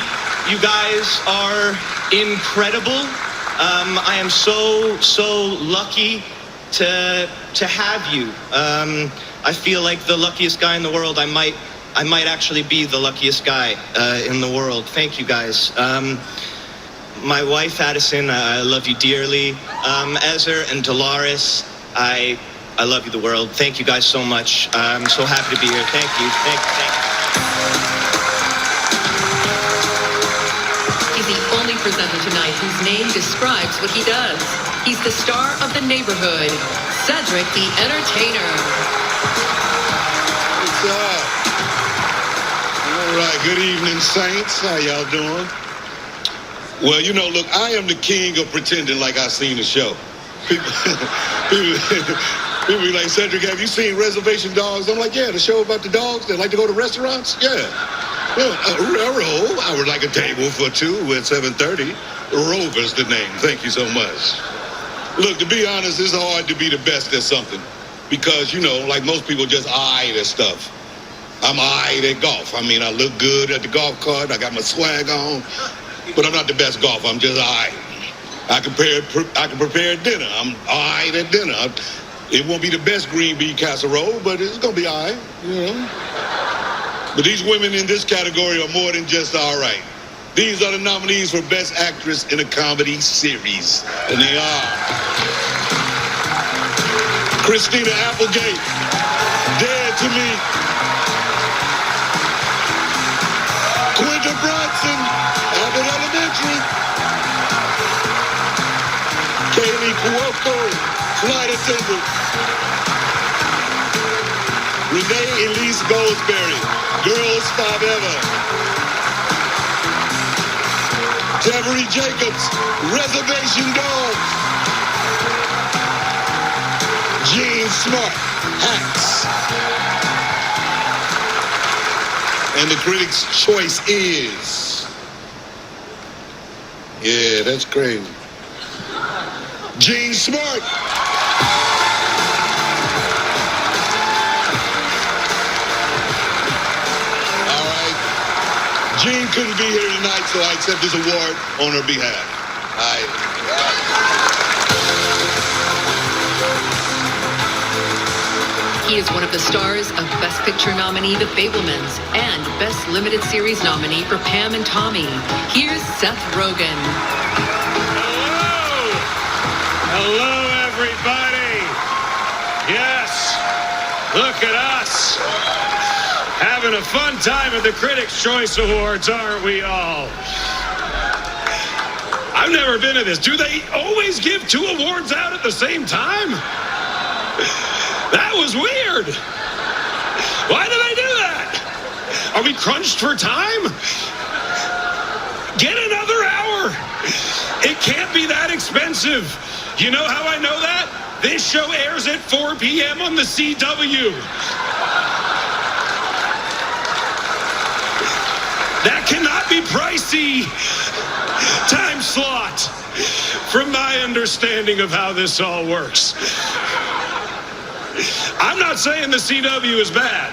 you guys are incredible. I am so lucky to have you. I feel like the luckiest guy in the world. I might actually be the luckiest guy in the world. Thank you guys. My wife, Addison, I love you dearly. Ezer and Dolores, I love you the world. Thank you guys so much. I'm so happy to be here. Thank you. Thank you. He's the only presenter tonight whose name describes what he does. He's the star of The Neighborhood, Cedric the Entertainer. What's up? All right, good evening, Saints. How y'all doing? Well, you know, look, I am the king of pretending like I seen the show. People be like, Cedric, have you seen Reservation Dogs? I'm like, yeah, the show about the dogs that like to go to restaurants? Yeah. Well, I would like a table for two at 7:30. Rover's the name. Thank you so much. Look, to be honest, it's hard to be the best at something because, you know, like most people just eye at stuff. I'm eyed at golf. I mean, I look good at the golf cart. I got my swag on, but I'm not the best golfer. I'm just eyed. I can prepare dinner. I'm eyed at dinner. It won't be the best green bean casserole, but it's gonna be all right, you know. But these women in this category are more than just all right. These are the nominees for Best Actress in a Comedy Series, and they are Christina Applegate, Dead to Me; Quinta Brunson, Abbott Elementary; Kaylee Cuoco, Flight Attendant; Renee Elise Goldsberry, Girls Five Ever; Devery Jacobs, Reservation Dogs; Jean Smart, Hacks. And the Critics' Choice is... Yeah, that's crazy. Jean Smart. Jean couldn't be here tonight, so I accept this award on her behalf. He is one of the stars of Best Picture nominee The Fabelmans and Best Limited Series nominee for Pam and Tommy. Here's Seth Rogen. Hello, everybody. Yes, look at us. Having a fun time at the Critics' Choice Awards, aren't we all? I've never been to this. Do they always give 2 awards out at the same time? That was weird. Why do they do that? Are we crunched for time? Get another hour. It can't be that expensive. You know how I know that? This show airs at 4 p.m. on the CW. That cannot be pricey time slot from my understanding of how this all works. I'm not saying the CW is bad.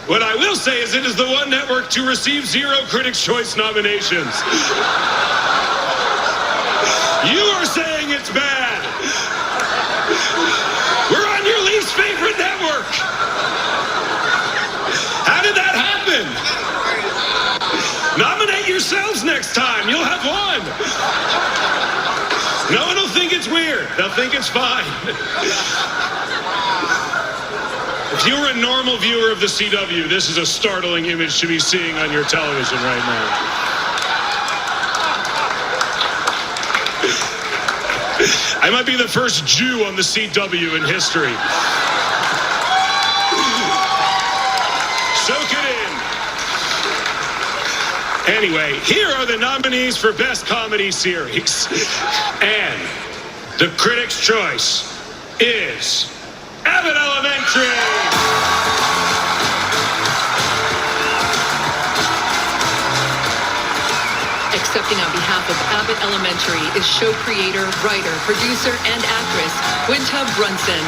What I will say is it is the one network to receive 0 Critics' Choice nominations. You are saying it's bad. We're on your least favorite network. How did that happen? Nominate yourselves next time. You'll have one. No one will think it's weird. They'll think it's fine. If you're a normal viewer of the CW, this is a startling image to be seeing on your television right now. I might be the first Jew on the CW in history. Soak it in. Anyway, here are the nominees for Best Comedy Series. And the Critics' Choice is Abbott Elementary. Accepting on behalf of Abbott Elementary is show creator, writer, producer, and actress Quinta Brunson.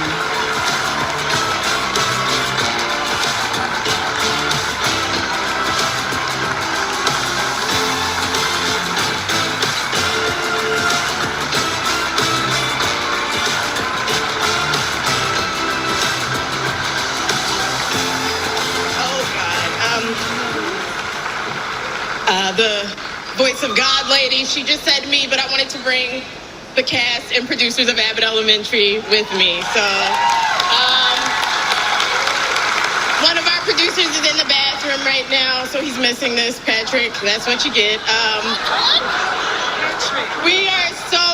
The voice of God lady, she just said me, but I wanted to bring the cast and producers of Abbott Elementary with me. So, one of our producers is in the bathroom right now, so he's missing this, Patrick. That's what you get. We are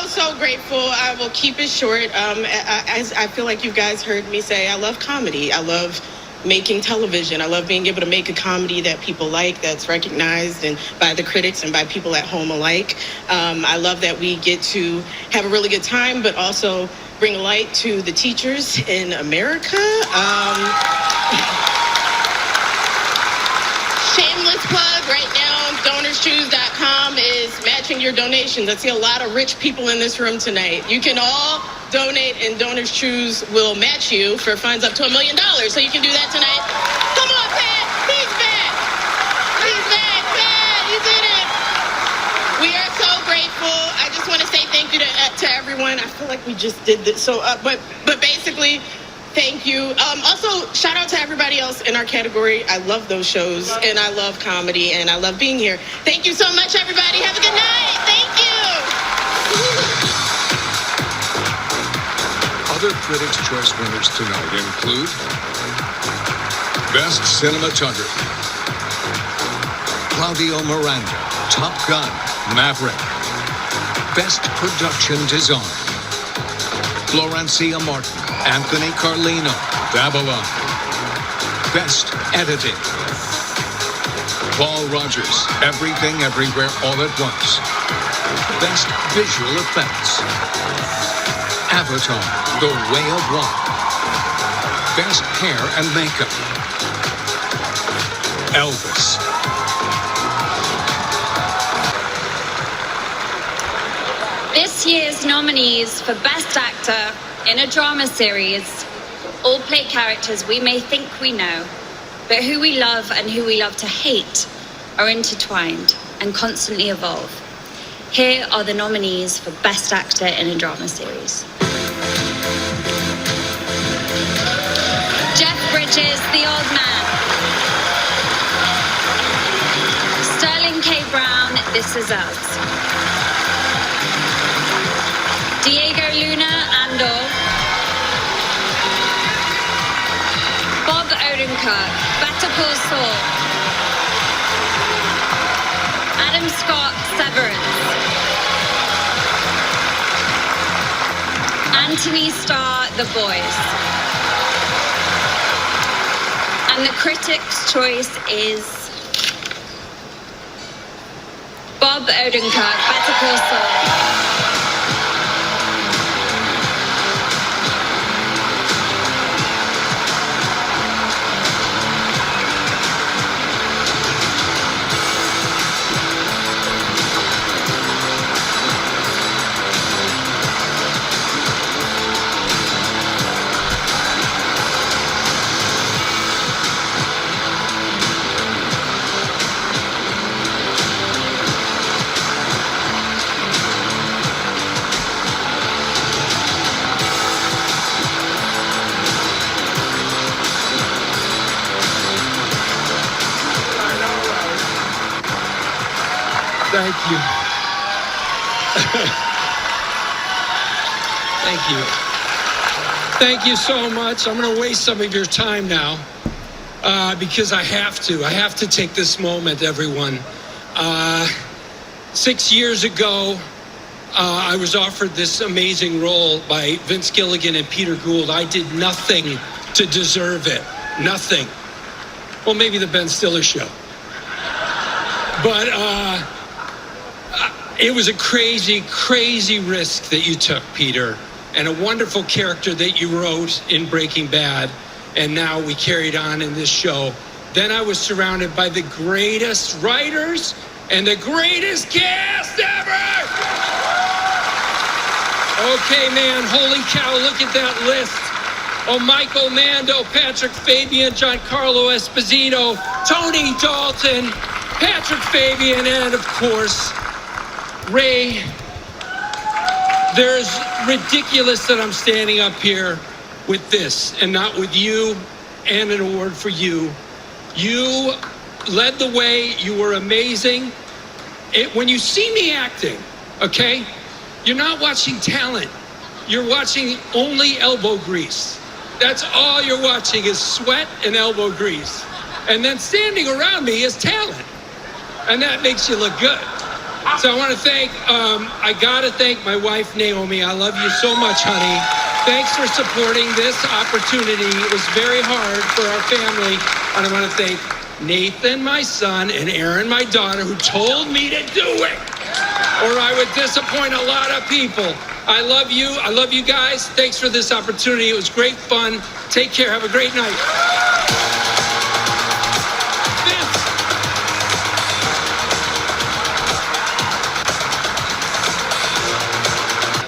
so grateful. I will keep it short. As I feel like you guys heard me say, I love comedy. I love making television. I love being able to make a comedy that people like, that's recognized and by the critics and by people at home alike. I love that we get to have a really good time, but also bring light to the teachers in America. Shameless plug right now, DonorsChoose.com is matching your donations. I see a lot of rich people in this room tonight. You can all donate, and Donors Choose will match you for funds up to $1 million. So you can do that tonight. Come on, Pat. He's back. He's back. Pat, you did it. We are so grateful. I just want to say thank you to everyone. I feel like we just did this. So, but basically, thank you. Also, shout out to everybody else in our category. I love those shows, and I love comedy, and I love being here. Thank you so much, everybody. Have a good night. Thank you. Other Critics' Choice winners tonight include Best Cinematography, Claudio Miranda, Top Gun, Maverick. Best Production Design, Florencia Martin, Anthony Carlino, Babylon. Best Editing, Paul Rogers, Everything Everywhere All at Once. Best Visual Effects, Avatar, The Way of Water. Best Hair and Makeup, Elvis. This year's nominees for Best Actor in a Drama Series all play characters we may think we know, but who we love and who we love to hate are intertwined and constantly evolve. Here are the nominees for Best Actor in a Drama Series. Jeff Bridges, The Old Man. Sterling K. Brown, This Is Us. Diego Luna, Andor. Bob Odenkirk, Better Call Saul. Adam Scott, Severance. Anthony Starr, The Boys. And the critics' choice is Bob Odenkirk, Better Call Saul. Thank you. Thank you. Thank you so much. I'm going to waste some of your time now because I have to. I have to take this moment, everyone. 6 years ago, I was offered this amazing role by Vince Gilligan and Peter Gould. I did nothing to deserve it. Nothing. Well, maybe the Ben Stiller show. But it was a crazy, crazy risk that you took, Peter, and a wonderful character that you wrote in Breaking Bad, and now we carried on in this show. Then I was surrounded by the greatest writers and the greatest cast ever! Okay, man, holy cow, look at that list. Oh, Michael Mando, Patrick Fabian, Giancarlo Esposito, Tony Dalton, Patrick Fabian, and of course, Ray. There's ridiculous that I'm standing up here with this and not with you and an award for you. You led the way. You were amazing. When you see me acting, okay, you're not watching talent. You're watching only elbow grease. That's all you're watching is sweat and elbow grease. And then standing around me is talent. And that makes you look good. So I want to thank, I got to thank my wife, Naomi. I love you so much, honey. Thanks for supporting this opportunity. It was very hard for our family. And I want to thank Nathan, my son, and Erin, my daughter, who told me to do it, or I would disappoint a lot of people. I love you. I love you guys. Thanks for this opportunity. It was great fun. Take care. Have a great night.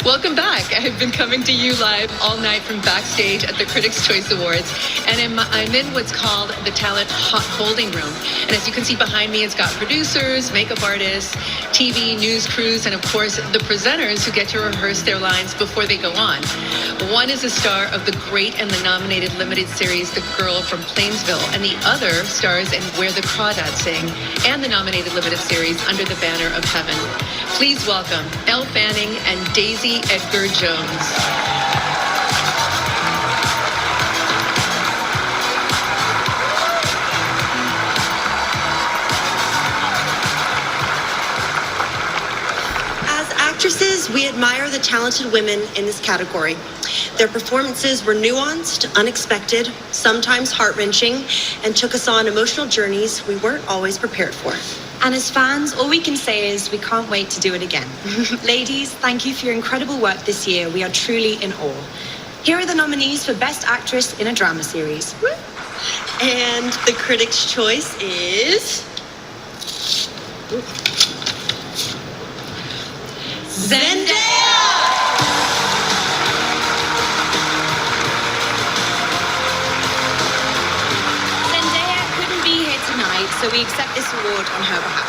Welcome back. I've been coming to you live all night from backstage at the Critics' Choice Awards, and I'm in what's called the Talent Hot Holding Room. And as you can see behind me, it's got producers, makeup artists, TV, news crews, and of course, the presenters who get to rehearse their lines before they go on. One is a star of the great and the nominated limited series, The Girl from Plainsville, and the other stars in Where the Crawdads Sing and the nominated limited series Under the Banner of Heaven. Please welcome Elle Fanning and Daisy Edgar Jones. As actresses, we admire the talented women in this category. Their performances were nuanced, unexpected, sometimes heart-wrenching, and took us on emotional journeys we weren't always prepared for. And as fans, all we can say is we can't wait to do it again. Ladies, thank you for your incredible work this year. We are truly in awe. Here are the nominees for Best Actress in a Drama Series. And the Critics' Choice is... Zendaya! So we accept this award on her behalf.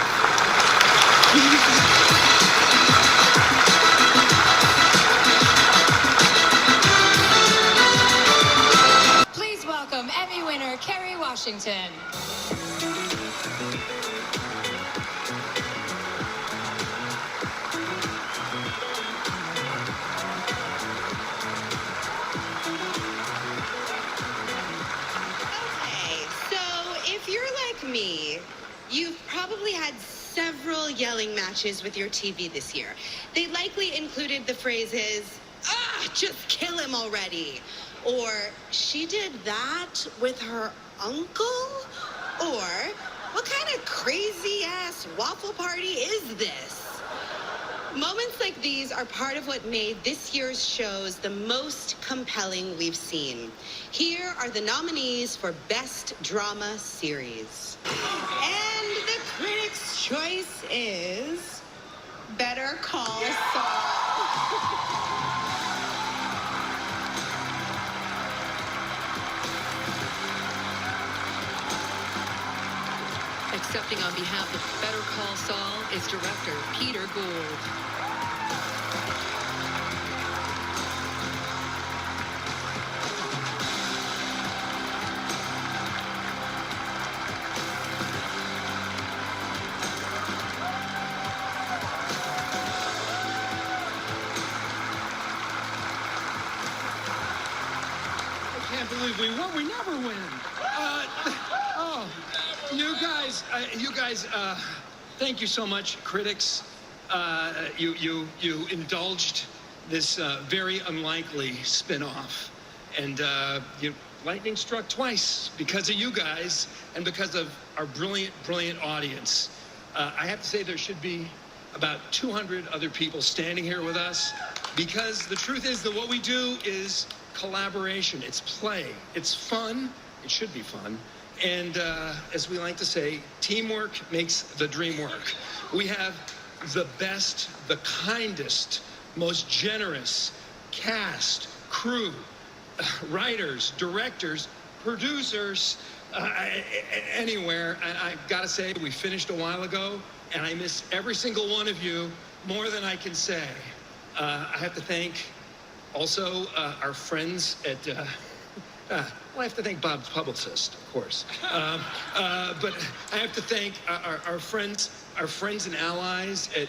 Please welcome Emmy winner Kerry Washington. Me, you've probably had several yelling matches with your TV this year. They likely included the phrases, just kill him already, or she did that with her uncle, or what kind of crazy ass waffle party is this? Moments like these are part of what made this year's shows the most compelling we've seen. Here are the nominees for Best Drama Series. And the Critics' Choice is Better Call Saul. Accepting on behalf of Better Call Saul is director Peter Gould. I can't believe we won. We never win. You guys, thank you so much, critics. You indulged this very unlikely spin-off, and lightning struck twice because of you guys and because of our brilliant audience. I have to say there should be about 200 other people standing here with us, because the truth is that what we do is collaboration. It's play. It's fun. It should be fun. And as we like to say, teamwork makes the dream work. We have the best, the kindest, most generous cast, crew, writers, directors, producers, anywhere. I've got to say, we finished a while ago, and I miss every single one of you more than I can say. I have to thank also our friends at... well, I have to thank Bob's publicist, of course. But I have to thank our friends and allies at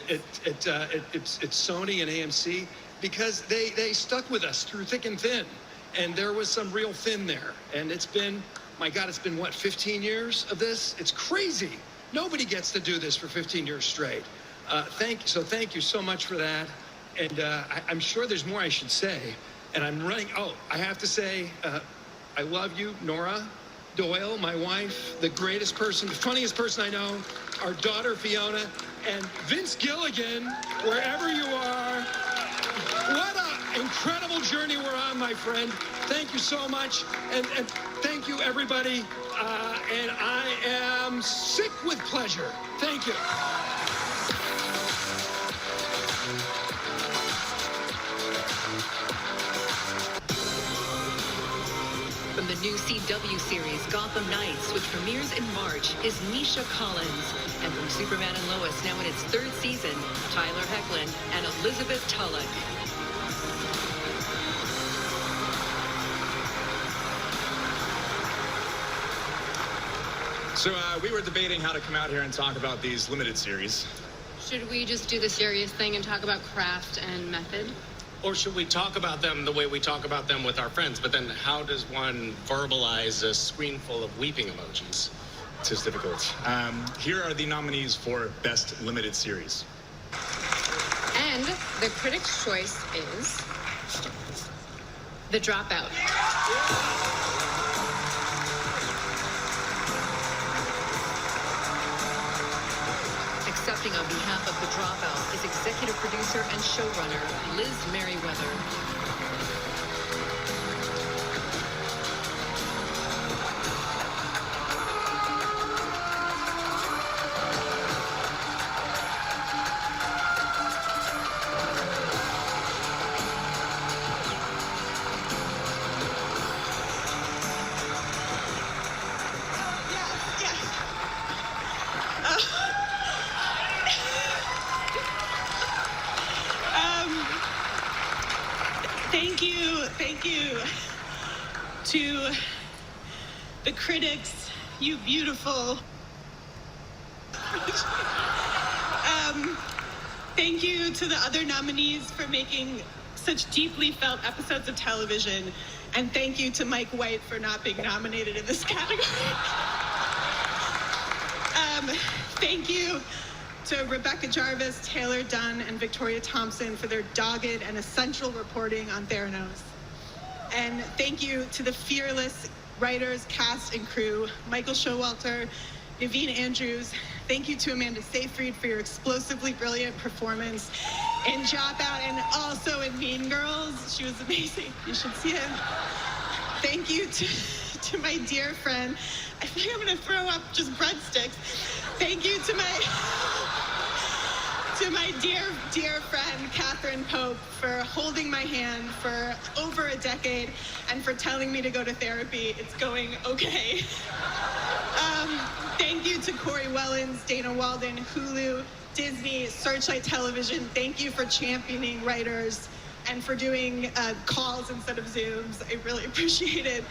Sony and AMC, because they stuck with us through thick and thin. And there was some real thin there. And it's been, my God, it's been what, 15 years of this? It's crazy. Nobody gets to do this for 15 years straight. Thank you so much for that. And I'm sure there's more I should say, And I'm running. Oh, I have to say, I love you, Nora Doyle, my wife, the greatest person, the funniest person I know, our daughter, Fiona, and Vince Gilligan, wherever you are. What an incredible journey we're on, my friend. Thank you so much. And thank you, everybody. And I am sick with pleasure. Thank you. From the new CW series Gotham Knights, which premieres in March, is Misha Collins. And from Superman and Lois, now in its third season, Tyler Hoechlin and Elizabeth Tulloch. So we were debating how to come out here and talk about these limited series. Should we just do the serious thing and talk about craft and method? Or should we talk about them the way we talk about them with our friends? But then how does one verbalize a screen full of weeping emojis? It's just difficult. Here are the nominees for Best Limited Series. And the Critics' Choice is The Dropout. Accepting on behalf of The Dropout is executive producer and showrunner Liz Merriweather. Thank you to the critics, you beautiful. Thank you to the other nominees for making such deeply felt episodes of television. And thank you to Mike White for not being nominated in this category. Thank you to Rebecca Jarvis, Taylor Dunn, and Victoria Thompson for their dogged and essential reporting on Theranos. And thank you to the fearless writers, cast, and crew, Michael Showalter, Naveen Andrews. Thank you to Amanda Seyfried for your explosively brilliant performance in Dropout and also in Mean Girls. She was amazing. You should see it. Thank you to my dear friend. I think I'm going to throw up just breadsticks. Thank you to my dear friend, Catherine Pope, for holding my hand for over a decade and for telling me to go to therapy. It's going okay. Thank you to Corey Wellens, Dana Walden, Hulu, Disney, Searchlight Television. Thank you for championing writers and for doing calls instead of Zooms. I really appreciate it.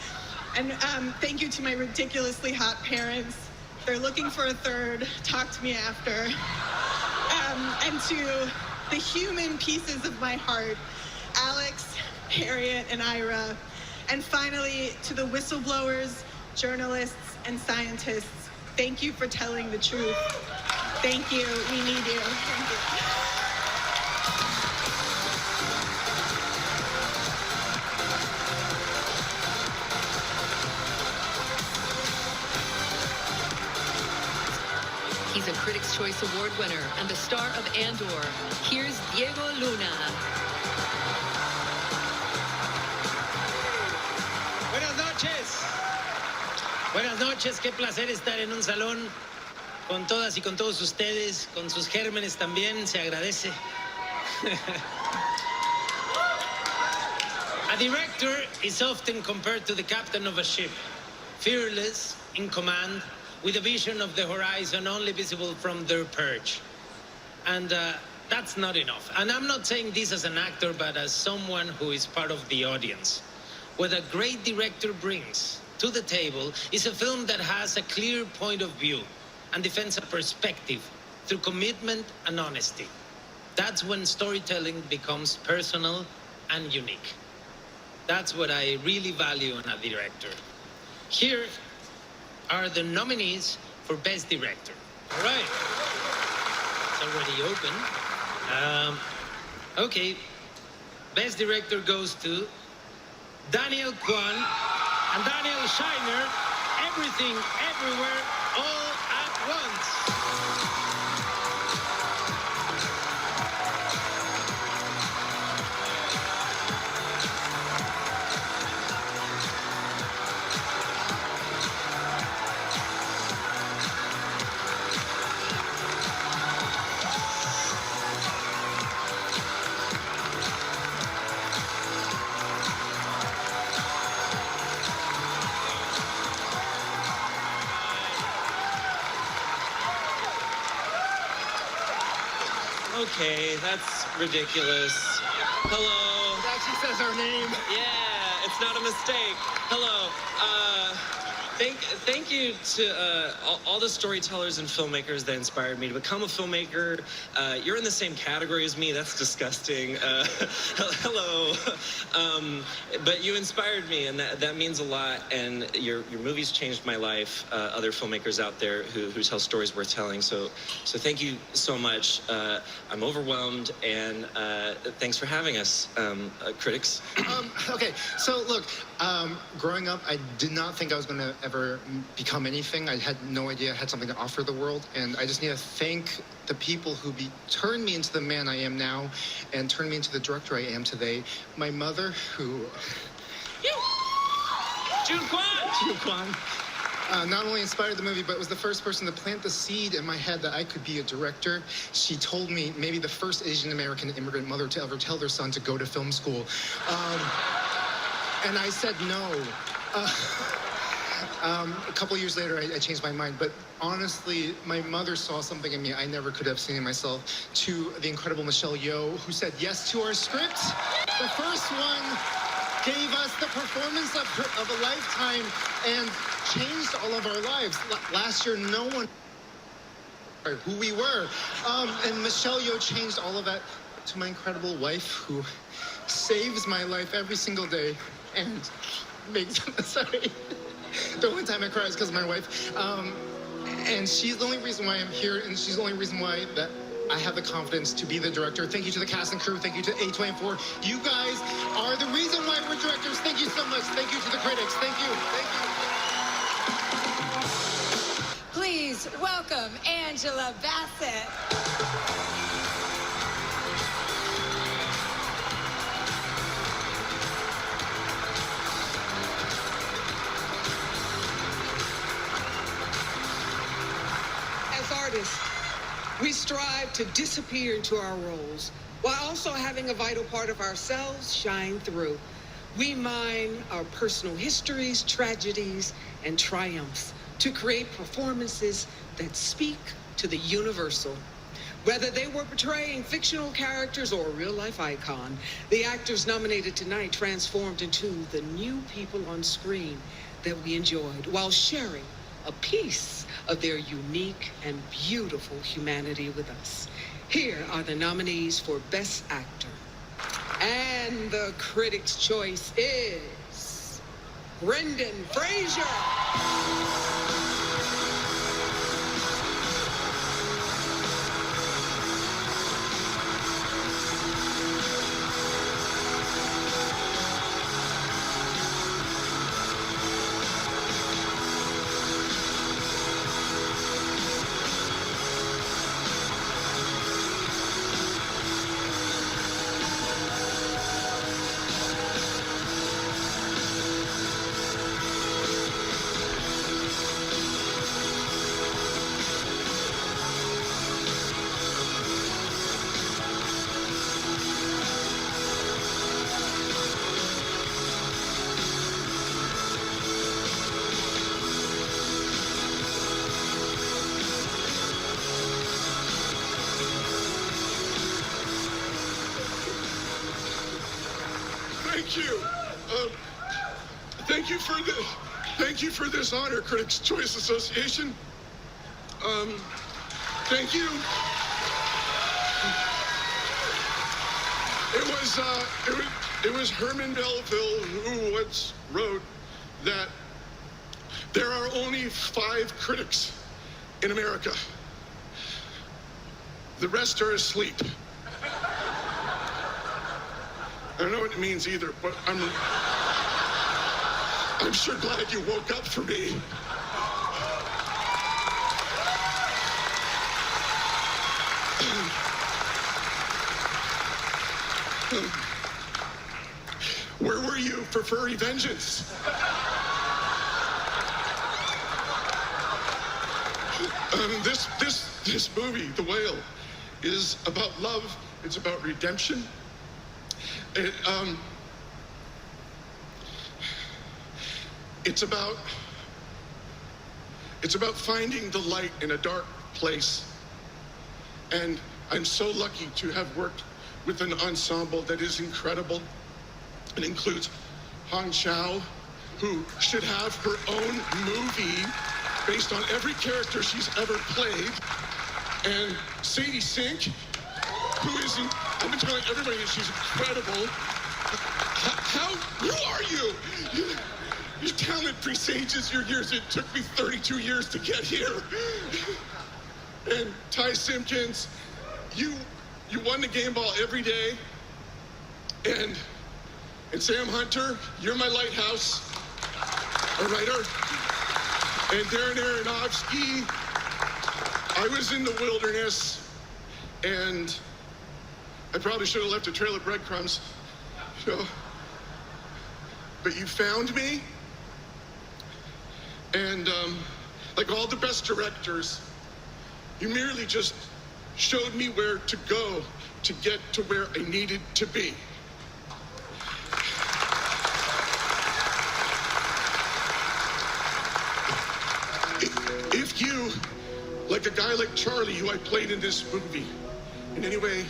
And thank you to my ridiculously hot parents. If they're looking for a third, talk to me after. And to the human pieces of my heart, Alex, Harriet, and Ira. And finally, to the whistleblowers, journalists, and scientists, thank you for telling the truth. Thank you. We need you. Thank you. He's a Critics' Choice Award winner and the star of Andor. Here's Diego Luna. Buenas noches. Buenas noches. Qué placer estar en un salón con todas y con todos ustedes, con sus gérmenes también. Se agradece. A director is often compared to the captain of a ship, fearless, in command, with a vision of the horizon only visible from their perch. And that's not enough. And I'm not saying this as an actor, but as someone who is part of the audience. What a great director brings to the table is a film that has a clear point of view and defends a perspective through commitment and honesty. That's when storytelling becomes personal and unique. That's what I really value in a director. Here are the nominees for Best Director. All right. It's already open. Okay. Best Director goes to Daniel Kwan, and Daniel Shiner, Everything, Everywhere, All at Once. Okay, that's ridiculous. Hello. It actually says our name. Yeah, it's not a mistake. Hello. Thank you to all the storytellers and filmmakers that inspired me to become a filmmaker. You're in the same category as me. That's disgusting. Hello. But you inspired me, and that means a lot. And your movies changed my life. Other filmmakers out there who tell stories worth telling. So thank you so much. I'm overwhelmed, and thanks for having us, critics. Okay, so look, growing up, I did not think I was going to ever become anything. I had no idea I had something to offer the world, and I just need to thank the people who turned me into the man I am now and turned me into the director I am today. My mother, who... June Kwan! Not only inspired the movie, but was the first person to plant the seed in my head that I could be a director. She told me, maybe the first Asian American immigrant mother to ever tell their son to go to film school. And I said no. A couple years later, I changed my mind. But honestly, my mother saw something in me I never could have seen in myself. To the incredible Michelle Yeoh, who said yes to our script. The first one gave us the performance of a lifetime and changed all of our lives. Last year, no one knew who we were. And Michelle Yeoh changed all of that. To my incredible wife, who saves my life every single day and makes... Sorry. The only time I cry is because of my wife. And she's the only reason why I'm here, and she's the only reason why that I have the confidence to be the director. Thank you to the cast and crew. Thank you to A24. You guys are the reason why we're directors. Thank you so much. Thank you to the critics. Thank you. Thank you. Please welcome Angela Bassett. Artists, we strive to disappear into our roles while also having a vital part of ourselves shine through. We mine our personal histories, tragedies, and triumphs to create performances that speak to the universal. Whether they were portraying fictional characters or a real-life icon, the actors nominated tonight transformed into the new people on screen that we enjoyed while sharing a piece of their unique and beautiful humanity with us. Here are the nominees for Best Actor. And the Critics' Choice is Brendan Fraser. Thank you for this honor, Critics' Choice Association. Thank you. It was Herman Melville who once wrote that there are only 5 critics in America. The rest are asleep. I don't know what it means either, but I'm sure glad you woke up for me. Where were you for Furry Vengeance? This movie, The Whale, is about love. It's about redemption. It's about finding the light in a dark place. And I'm so lucky to have worked with an ensemble that is incredible. It includes Hong Chow, who should have her own movie based on every character she's ever played, and Sadie Sink, I've been telling everybody that she's incredible. Who are you? Your talent presages your years. It took me 32 years to get here. And Ty Simpkins, you won the game ball every day. And Sam Hunter, you're my lighthouse, a writer. And Darren Aronofsky, I was in the wilderness, and I probably should have left a trail of breadcrumbs, but you found me. And like all the best directors, you merely just showed me where to go to get to where I needed to be. If you, like a guy like Charlie, who I played in this movie, in any way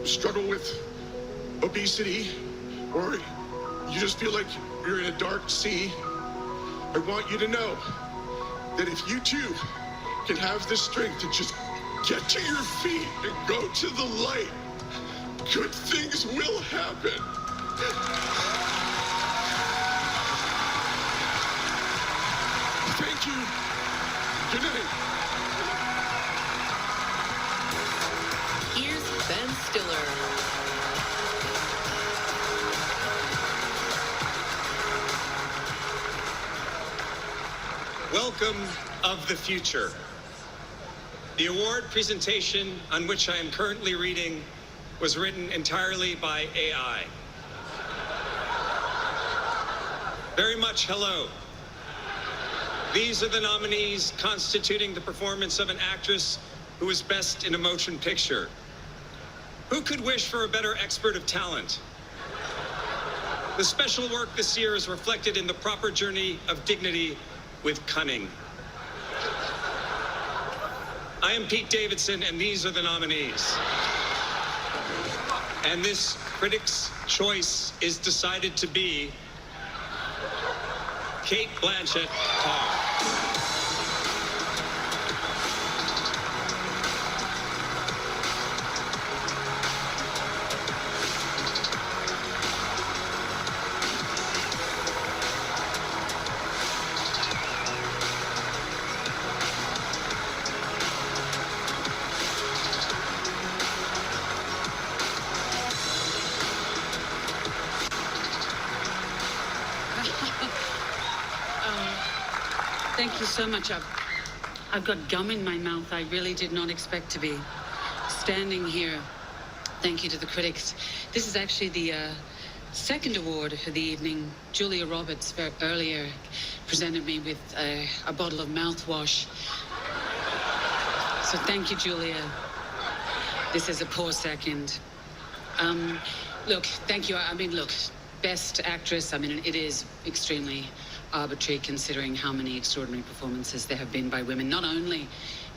struggle with obesity, or you just feel like you're in a dark sea, I want you to know that if you too can have the strength to just get to your feet and go to the light, good things will happen. Thank you. Good night. Here's Ben Stiller. Welcome of the future. The award presentation on which I am currently reading was written entirely by AI. Very much hello. These are the nominees constituting the performance of an actress who was best in a motion picture. Who could wish for a better expert of talent? The special work this year is reflected in the proper journey of dignity with cunning. I am Pete Davidson, and these are the nominees. And this Critics' Choice is decided to be Cate Blanchett Tar. Thank you so much. I've got gum in my mouth. I really did not expect to be standing here. Thank you to the critics. This is actually the second award for the evening. Julia Roberts earlier presented me with a bottle of mouthwash. So thank you, Julia. This is a poor second. Look, thank you. I mean, look, Best Actress, I mean, it is extremely arbitrary considering how many extraordinary performances there have been by women, not only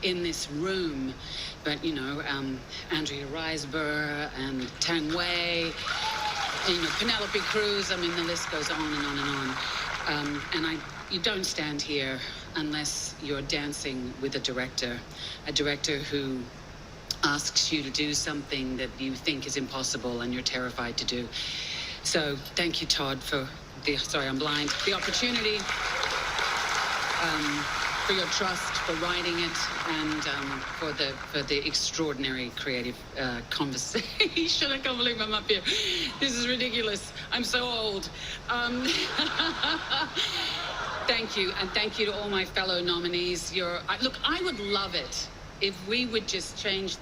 in this room, but, you know, Andrea Riseborough and Tang Wei, you know, Penelope Cruz. I mean, the list goes on and on and on. And you don't stand here unless you're dancing with a director who asks you to do something that you think is impossible and you're terrified to do. So thank you, Todd, for the opportunity. for your trust, for writing it, and for the extraordinary creative conversation. I can't believe I'm up here. This is ridiculous. I'm so old. Thank you, and thank you to all my fellow nominees. Look, I would love it if we would just change.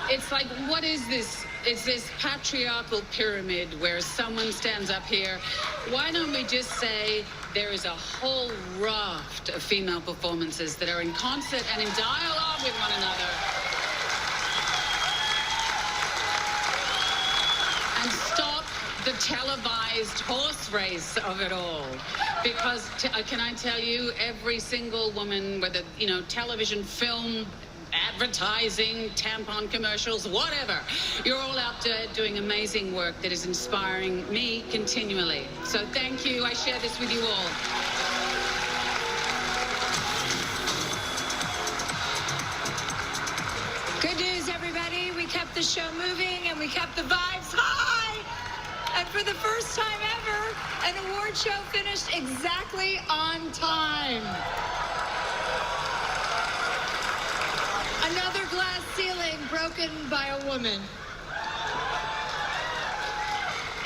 It's like, what is this? It's this patriarchal pyramid where someone stands up here. Why don't we just say there is a whole raft of female performances that are in concert and in dialogue with one another? And stop the televised horse race of it all. Because, can I tell you, every single woman, whether, television, film, advertising, tampon commercials, whatever. You're all out there doing amazing work that is inspiring me continually. So thank you. I share this with you all. Good news, everybody. We kept the show moving and we kept the vibes high. And for the first time ever, an award show finished exactly on time. Another glass ceiling broken by a woman.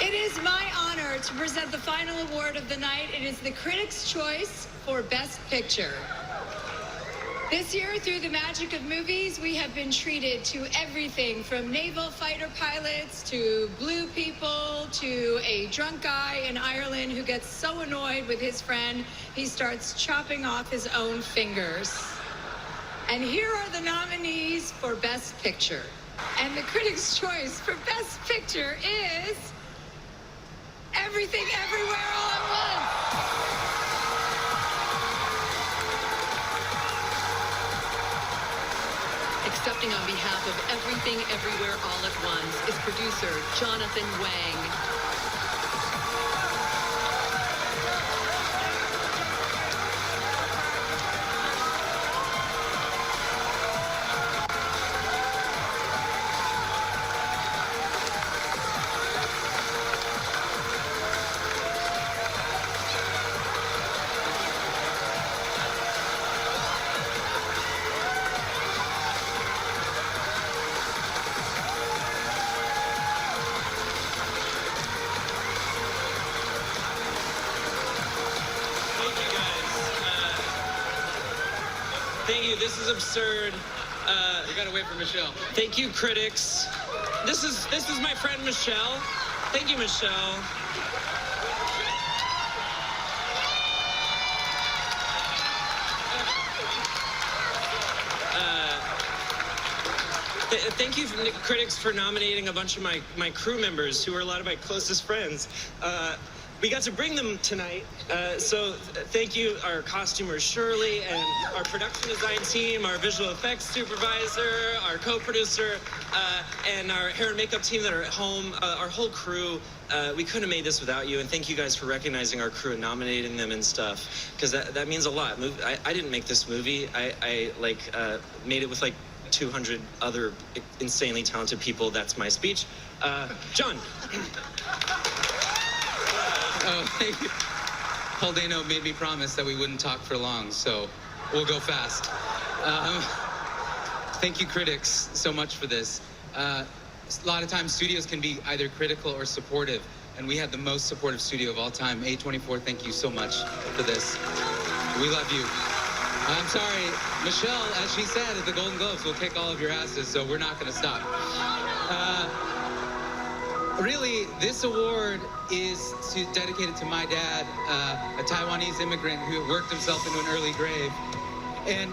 It is my honor to present the final award of the night. It is the Critics' Choice for Best Picture. This year, through the magic of movies, we have been treated to everything from naval fighter pilots to blue people to a drunk guy in Ireland who gets so annoyed with his friend, he starts chopping off his own fingers. And here are the nominees for Best Picture. And the Critics' Choice for Best Picture is Everything Everywhere All at Once. Accepting on behalf of Everything Everywhere All at Once is producer Jonathan Wang. Thank you. This is absurd. We gotta wait for Michelle. Thank you, critics. This is my friend Michelle. Thank you, Michelle. Thank you, critics, for nominating a bunch of my crew members, who are a lot of my closest friends. We got to bring them tonight, so thank you, our costumer Shirley, and our production design team, our visual effects supervisor, our co-producer, and our hair and makeup team that are at home, our whole crew. We couldn't have made this without you, and thank you guys for recognizing our crew and nominating them and stuff, because that means a lot. I didn't make this movie. I made it with 200 other insanely talented people. That's my speech. John. Oh, thank you. Paul Dano made me promise that we wouldn't talk for long, so we'll go fast. Thank you, critics, so much for this. A lot of times studios can be either critical or supportive, and we had the most supportive studio of all time. A24, thank you so much for this. We love you. I'm sorry, Michelle, as she said at the Golden Globes, will kick all of your asses, so we're not going to stop. Really, this award is dedicated to my dad, a Taiwanese immigrant who worked himself into an early grave. And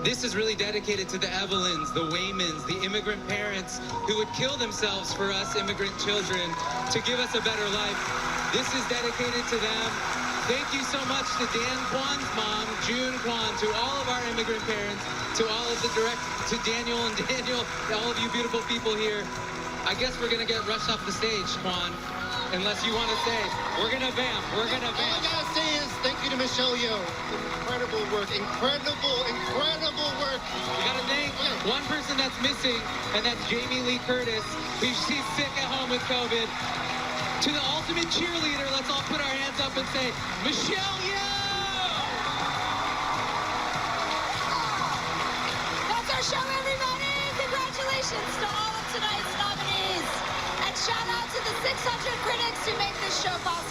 this is really dedicated to the Evelyns, the Waymans, the immigrant parents who would kill themselves for us immigrant children to give us a better life. This is dedicated to them. Thank you so much to Dan Kwan's mom, June Kwan, to all of our immigrant parents, to all of to Daniel and Daniel, all of you beautiful people here. I guess we're gonna get rushed off the stage, Kwan, unless you want to say, we're gonna vamp, we're gonna vamp. All I gotta say is thank you to Michelle Yeoh. Incredible work, incredible work. We gotta thank one person that's missing, and that's Jamie Lee Curtis. She's sick at home with COVID. To the ultimate cheerleader, let's all put our hands up and say, Michelle Yeoh! That's our show, everybody. Congratulations to all of tonight's nominees. And shout out to the 600 critics who make this show possible.